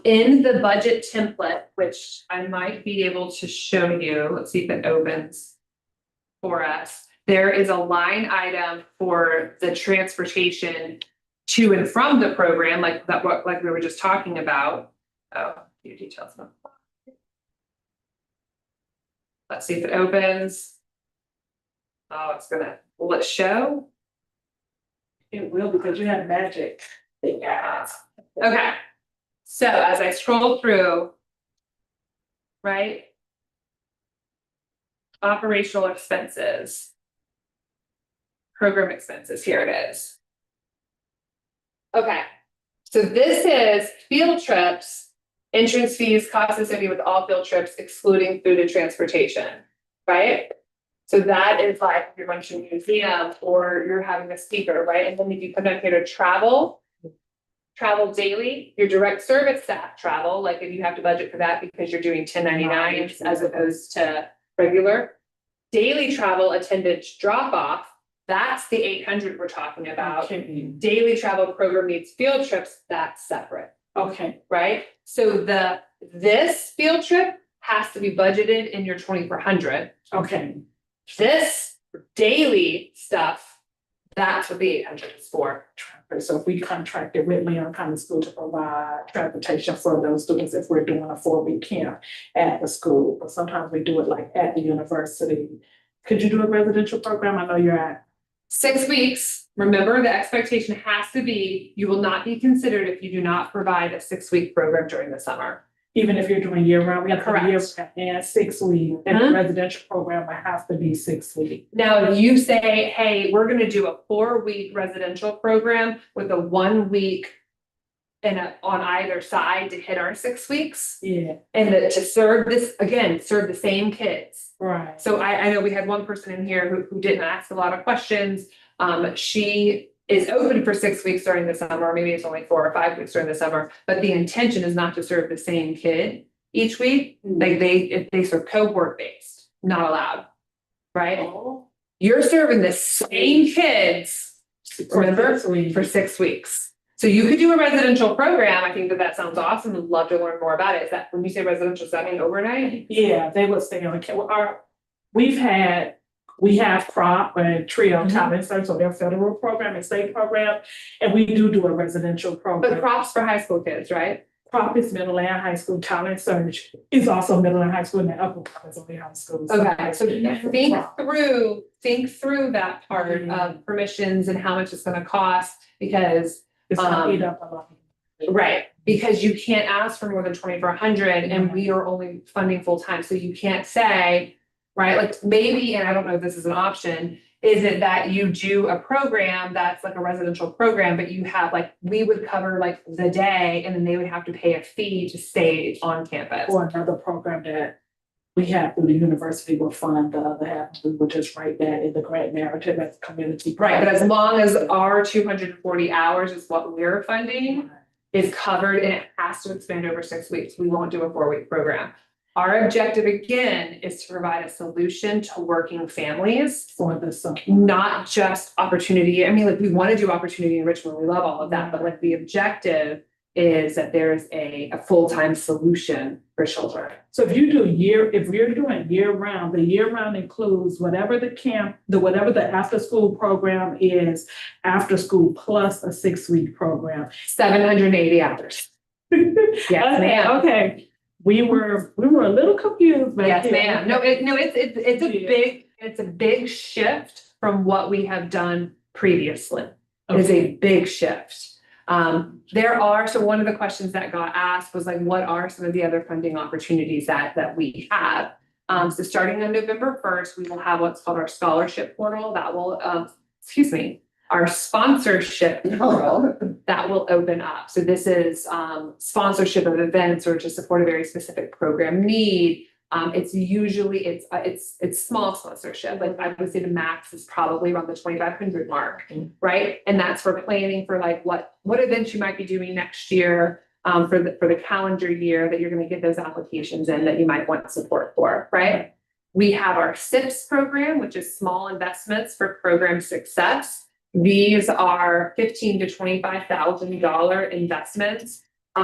In the budget template, which I might be able to show you, let's see if it opens for us. There is a line item for the transportation to and from the program, like that, like we were just talking about. Oh, a few details. Let's see if it opens. Oh, it's gonna, will it show? it will, because you have magic. Yeah. Okay, so as I scroll through. Right? Operational expenses. Program expenses, here it is. Okay, so this is field trips, entrance fees, costs associated with all field trips excluding food and transportation, right? So that is like if you're going to a museum or you're having a speaker, right? And then if you come down here to travel daily, your direct service staff travel, like if you have to budget for that because you're doing 1099s as opposed to regular. Daily travel attendance drop off, that's the 800 we're talking about. Okay. Daily travel program needs field trips, that's separate, Okay, right? So this field trip has to be budgeted in your 2400. okay. This daily stuff, that's what the 800 is for. So if we contracted with Leon County School to provide transportation for those students, if we're doing a 4-week camp at the school, but sometimes we do it like at the university. Could you do a residential program? I know you're at. 6 weeks, remember, the expectation has to be, you will not be considered if you do not provide a 6-week program during the summer. Even if you're doing year round, we have to Correct. year and 6 weeks, and the residential program would have to be 6 weeks. Now, if you say, hey, we're gonna do a 4-week residential program with a 1 week on either side to hit our 6 weeks, Yeah, and to serve the same kids. right. So I know we had one person in here who didn't ask a lot of questions. She is open for 6 weeks during the summer, maybe it's only 4 or 5 weeks during the summer, but the intention is not to serve the same kid each week. Like if they serve cohort based, not allowed, right? Oh. You're serving the same kids, remember, for 6 weeks. So you could do a residential program. I think that sounds awesome. I'd love to learn more about it. Is that, when you say residential, does that mean overnight? Yeah, they would stay on the we have crop and trio talent search, so they're federal program and state program, and we do a residential But program. crops for high school kids, right? Crop is middle and high school, talent search is also middle and high school, and the upper crop is only high school. Okay, so think through that part of permissions and how much it's gonna cost, because, It's gonna eat up a lot. right, because you can't ask for more than 2,400 and we are only funding full-time, so you can't say, right, like maybe, and I don't know if this is an option, is it that you do a program that's like a residential program, but you have like, we would cover like the day and then they would have to pay a fee to stay on campus. Or another program that we have through the university will fund the other half, we would just write that in the grant narrative as a community. Right, but as long as our 240 hours is what we're funding is covered and it has to expand over 6 weeks, we won't do a 4-week program. Our objective again is to provide a solution to working families, For the summer. not just opportunity. I mean, like we want to do opportunity enrichment, we love all of that, but like the objective is that there's a full-time solution for children. So if you're doing year round, the year round includes whatever the after school program is, after school plus a 6-week program. 780 hours. Yes, ma'am. Okay, we were a little confused. back Yes, here. ma'am. No, it's a Yeah. big It's a big shift from what we have done previously. It is a big shift. So one of the questions that got asked was like, what are some of the other funding opportunities that we have? So starting on November 1st, we will have what's called our scholarship portal that will, our sponsorship portal that will open up. So this is sponsorship of events or to support a very specific program need. It's usually, it's small sponsorship, like I would say the max is probably around the 2,500 mark, right? And that's for planning for like what events you might be doing next year, for the calendar year that you're gonna get those applications in that you might want support for, right? We have our SIPS program, which is small investments for program success. These are $15,000 to $25,000 investments.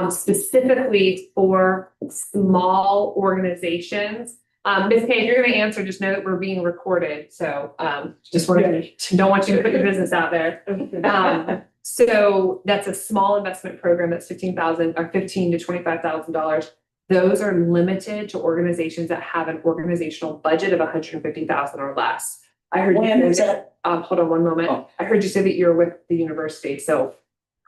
Specifically for small organizations. Ms. Kay, if you're gonna answer, just know that we're being recorded, so, don't want you to put your business out there. So that's a small investment program that's $15,000 or $15,000 to $25,000. Those are limited to organizations that have an organizational budget of $150,000 or less. I heard you say, hold on one moment. I heard you say that you're with the university, so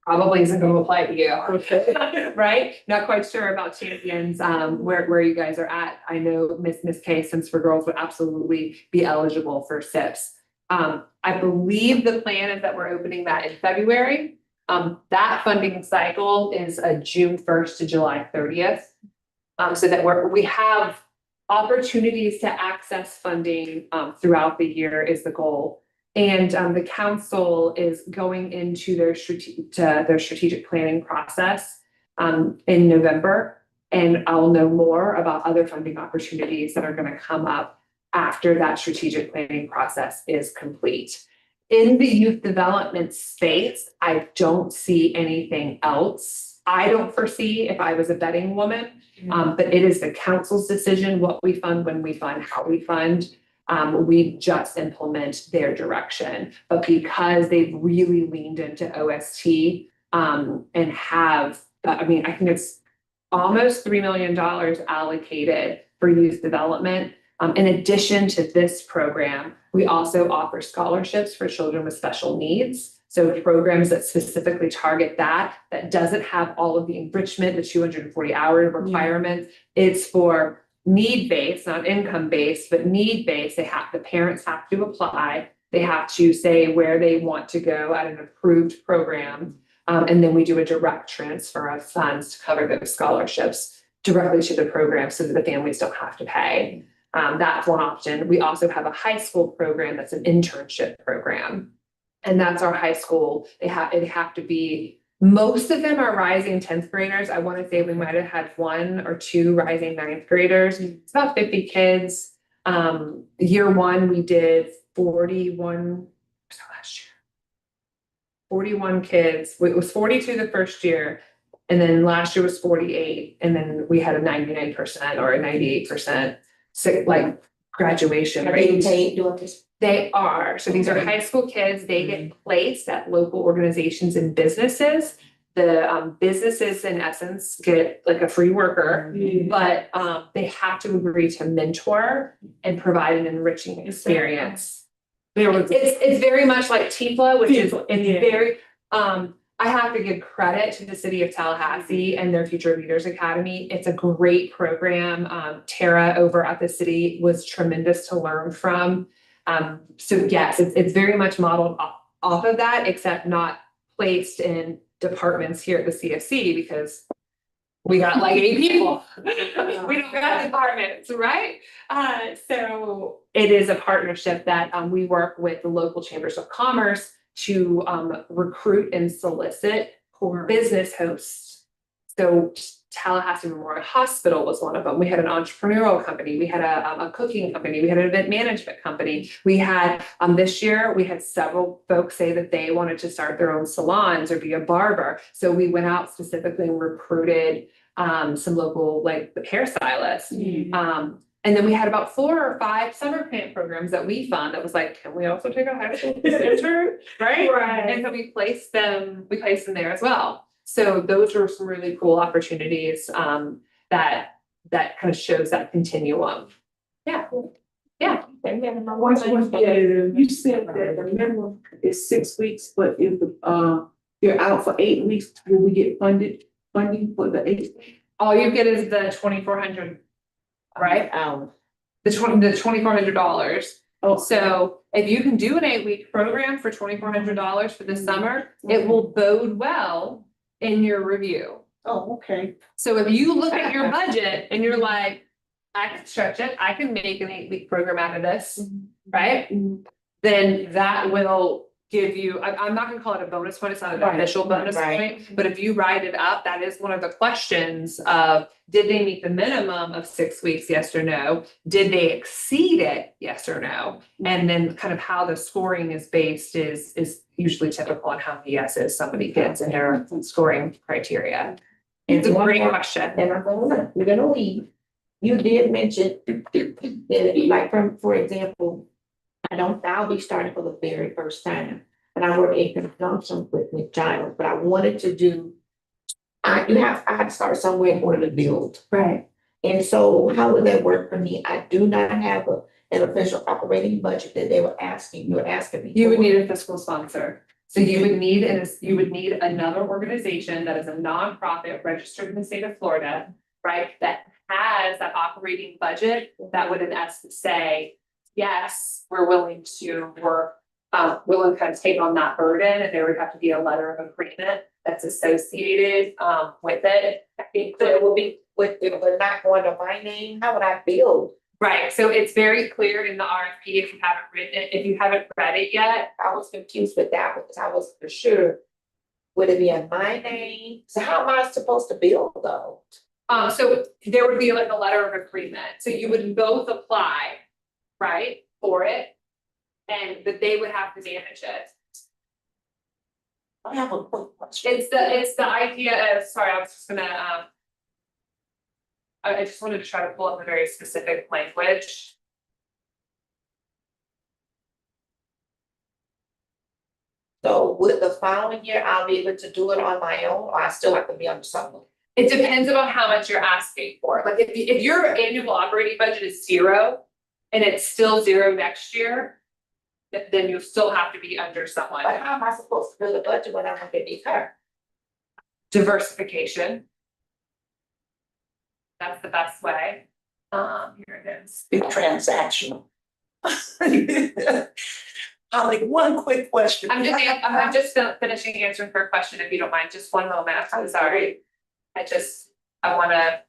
probably isn't going to apply to you. Okay. Right? Not quite sure about champions, where you guys are at. I know Miss K, since for girls, would absolutely be eligible for SIPs. I believe the plan is that we're opening that in February. That funding cycle is June 1st to July 30th. So that we have opportunities to access funding throughout the year is the goal. And the council is going into their strategic planning process in November. And I'll know more about other funding opportunities that are going to come up after that strategic planning process is complete. In the youth development space, I don't see anything else. I don't foresee if I was a betting woman, but it is the council's decision what we fund, when we fund, how we fund. We just implement their direction, but because they've really leaned into OST and have, I think it's almost $3 million allocated for youth development. In addition to this program, we also offer scholarships for children with special needs. So programs that specifically target that doesn't have all of the enrichment, the 240-hour requirements. It's for need-based, not income-based, but need-based. The parents have to apply. They have to say where they want to go at an approved program. And then we do a direct transfer of funds to cover those scholarships directly to the program so that the families don't have to pay. That's one option. We also have a high school program that's an internship program. And that's our high school. They have to be, most of them are rising 10th graders. I want to say we might have had 1 or 2 rising 9th graders. It's about 50 kids. Year one, we did 41 kids. It was 42 the first year. And then last year was 48. And then we had a 99% or a 98% graduation Are they rate. paid doing this? They are. So these are high school kids. They get placed at local organizations and businesses. The businesses, in essence, get like a free worker, but they have to agree to mentor and provide an enriching experience. It's very much like TIFLA, which is very. I have to give credit to the city of Tallahassee and their Future Leaders Academy. It's a great program. Tara over at the city was tremendous to learn from. So yes, it's very much modeled off of that, except not placed in departments here at the CFC because we got like 8 people. We don't got departments, right? So it is a partnership that we work with the local chambers of commerce to recruit and solicit for business hosts. So Tallahassee Memorial Hospital was one of them. We had an entrepreneurial company. We had a cooking company. We had an event management company. We had, this year, we had several folks say that they wanted to start their own salons or be a barber. So we went out specifically and recruited some local, like the hairstylists. And then we had about 4 or 5 summer camp programs that we fund that was like, can we also take a high school intern? Right? Right. And so we placed them there as well. So those are some really cool opportunities that kind of shows that continuum. Yeah. Yeah. You said that the minimum is 6 weeks, but if you're out for 8 weeks, will we get funding for the 8? All you get is the 2,400, right? The $2,400. Oh, So if you can do an 8-week program for $2,400 for the summer, it will bode well in your review. oh, okay. So if you look at your budget and you're like, I can stretch it, I can make an 8-week program out of this, right? Then that will give you, I'm not gonna call it a bonus point, it's not an Right, official bonus right. point, but if you write it up, that is one of the questions of, did they meet the minimum of 6 weeks, yes or no? Did they exceed it, yes or no? And then kind of how the scoring is based is usually typical on how many yeses somebody gets in their scoring criteria. It's a great question. And we're gonna leave. You did mention that, like, for example, I'll be starting for the very first time. And I work in conjunction with Giles, but I wanted to do, I had to start somewhere in order to build. Right. And so how would that work for me? I do not have an official operating budget that you were asking me. You would for. need a fiscal sponsor. So you would need another organization that is a nonprofit registered in the state of Florida, right? That has that operating budget that would in essence say, yes, we're willing to work, willing to kind of take on that burden, and there would have to be a letter of agreement that's associated with it. I think So that it will be, with it would not go under my name, how would I build? right, so it's very clear in the RFP if you haven't written it, if you haven't read it yet. I was confused with that because I wasn't for sure. Would it be in my name? So how am I supposed to build though? So there would be like a letter of agreement, so you would both apply, right, for it. But they would have to manage it. I have a quick question. It's the idea of, sorry, I was just gonna, I just wanted to try to pull up a very specific language. So would the following year I'll be able to do it on my own, or I still have to be under someone? It depends on how much you're asking for. Like if your annual operating budget is 0 and it's still 0 next year, then you still have to be under someone. But how am I supposed to build a budget when I'm gonna be her? Diversification. That's the best way. Here it is. Big transactional. Holly, one quick question. I'm just finishing answering her question, if you don't mind, just one moment, I'm sorry. I wanna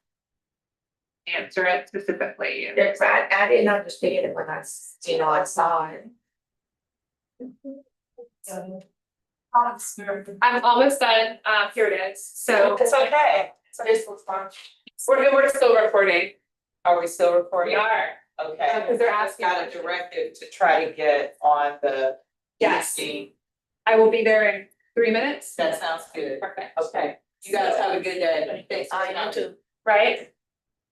answer it specifically. Yes, I didn't understand it when I saw it. I'm almost done, here it is, so. It's okay. So this was fun. We're still recording, Are we still we recording? are, Okay. because they're asking. Got a directive to try to get on the. Yes. meeting. I will be there in 3 minutes. That sounds good. Perfect. Okay, you guys have a good day. Thanks. I am too. Right?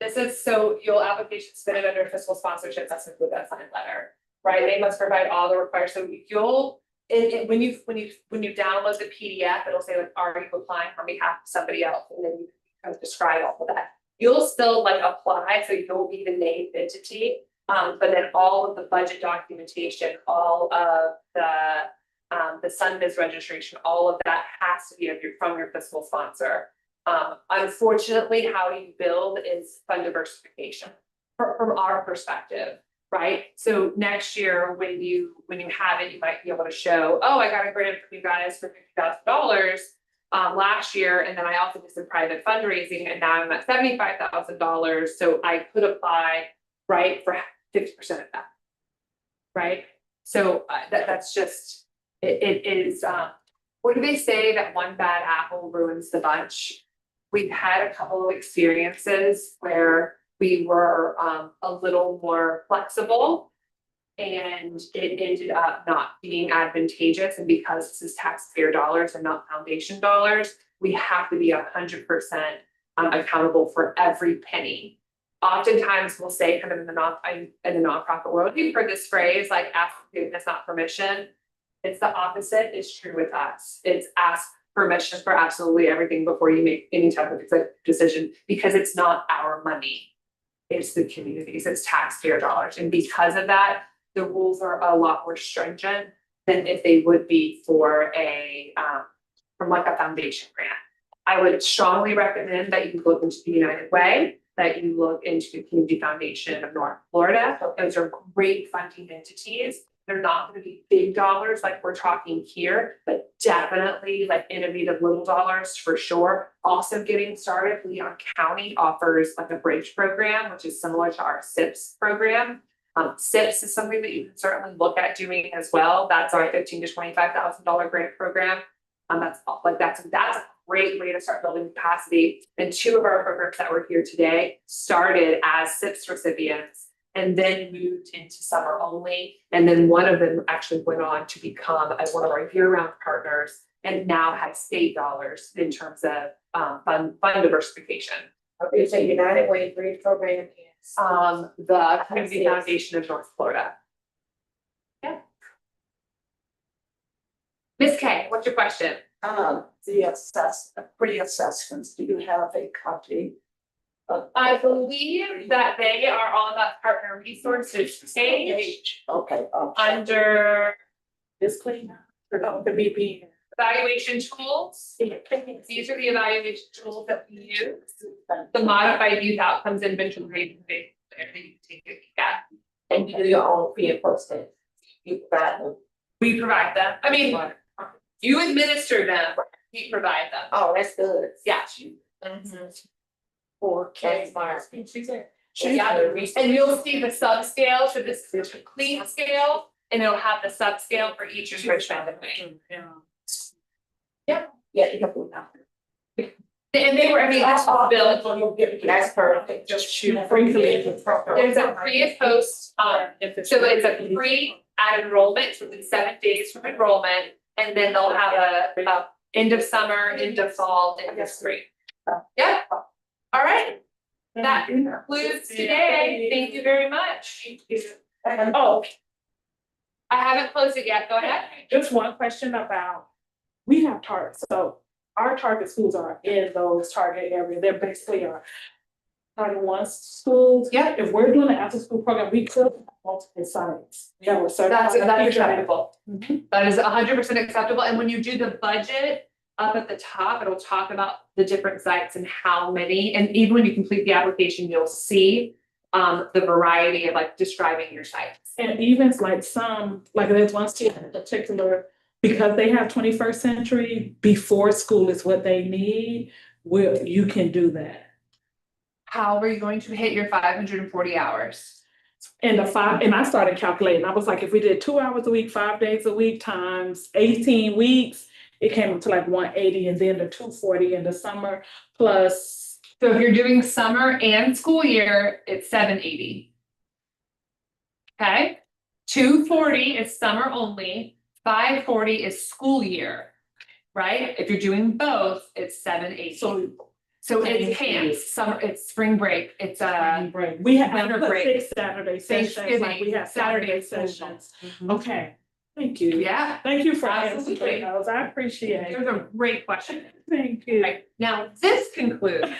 This is, so your application submitted under fiscal sponsorship, that's included that signed letter, right? They must provide all the required, so when you download the PDF, it'll say like, are you applying on behalf of somebody else? And then you kind of describe all of that. You'll still like apply, so you'll be the named entity. But then all of the budget documentation, all of the Sunbiz registration, all of that has to be from your fiscal sponsor. Unfortunately, how you build is fund diversification from our perspective, right? So next year, when you have it, you might be able to show, oh, I got a grant from you guys for $50,000 last year, and then I also did some private fundraising, and now I'm at $75,000. So I could apply, right, for 50% of that, right? So that's just it is. What do they say, that one bad apple ruins the bunch? We've had a couple of experiences where we were a little more flexible and it ended up not being advantageous. And because this is taxpayer dollars and not foundation dollars, we have to be 100% accountable for every penny. Oftentimes we'll say kind of in the nonprofit world, you've heard this phrase, like ask forgiveness, not permission. It's the opposite is true with us. It's ask permission for absolutely everything before you make any type of decision, because it's not our money. it's the communities, it's taxpayer dollars. And because of that, the rules are a lot more stringent than if they would be for from like a foundation grant. I would strongly recommend that you look into the United Way, that you look into the Community Foundation of North Florida. Those are great funding entities. They're not gonna be big dollars like we're talking here, but definitely like innovative little dollars for sure. Also getting started, Leon County offers like a bridge program, which is similar to our SIPS program. SIPS is something that you can certainly look at doing as well. That's our $15,000 to $25,000 grant program. That's a great way to start building capacity. And two of our programs that were here today started as SIPS recipients and then moved into summer only. And then one of them actually went on to become one of our year-round partners and now has state dollars in terms of fund diversification. Okay, so United Way Bridge Program is. The Community Foundation of North Florida. Yeah. Ms. K, what's your question? The pre-assessments, do you have a copy? I believe that they are on that partner resources page Okay. under This clean, or the BP. evaluation tools. These are the evaluation tools that we use. The modified youth outcomes inventory, there you can take a peek at. And you do your own pre and post it. You provide them. We provide them. I mean, you administer them, we provide them. Oh, that's good. Yeah. That's smart. And you'll see the subscale, so this is the complete scale, and it'll have the subscale for each enrichment. Yeah, you can put that. And they were, I mean, that's all built. That's perfect. Just shoot. There's a pre and post, so it's a pre at enrollment, so within 7 days from enrollment, and then they'll have a end of summer, end of fall, end of spring. Yeah, all right, that concludes today, thank you very much. Oh, I haven't closed it yet, go ahead. just one question about, we have targets, so our target schools are in those target areas, they're basically our Title I schools. Yeah. If we're doing an after-school program, we could have multiple sites. Yeah, we're certified. That's acceptable. That is 100% acceptable, and when you do the budget, up at the top, it'll talk about the different sites and how many, and even when you complete the application, you'll see the variety of like describing your sites. And even like some, like there's one student in particular, because they have 21st century, before school is what they need, where you can do that. How are you going to hit your 540 hours? And I started calculating, I was like, if we did 2 hours a week, 5 days a week times 18 weeks, it came up to like 180, and then the 240 in the summer plus. So if you're doing summer and school year, it's 780. Okay, 240 is summer only, 540 is school year, right? If you're doing both, it's 780. So it's camps, summer, it's spring break, it's Right. We have winter break. 6 Saturday sessions, like we have Saturday sessions. Okay, thank you. Yeah, Thank you for Absolutely. answering those. I appreciate there's it. a great question. Thank you. Right, now this concludes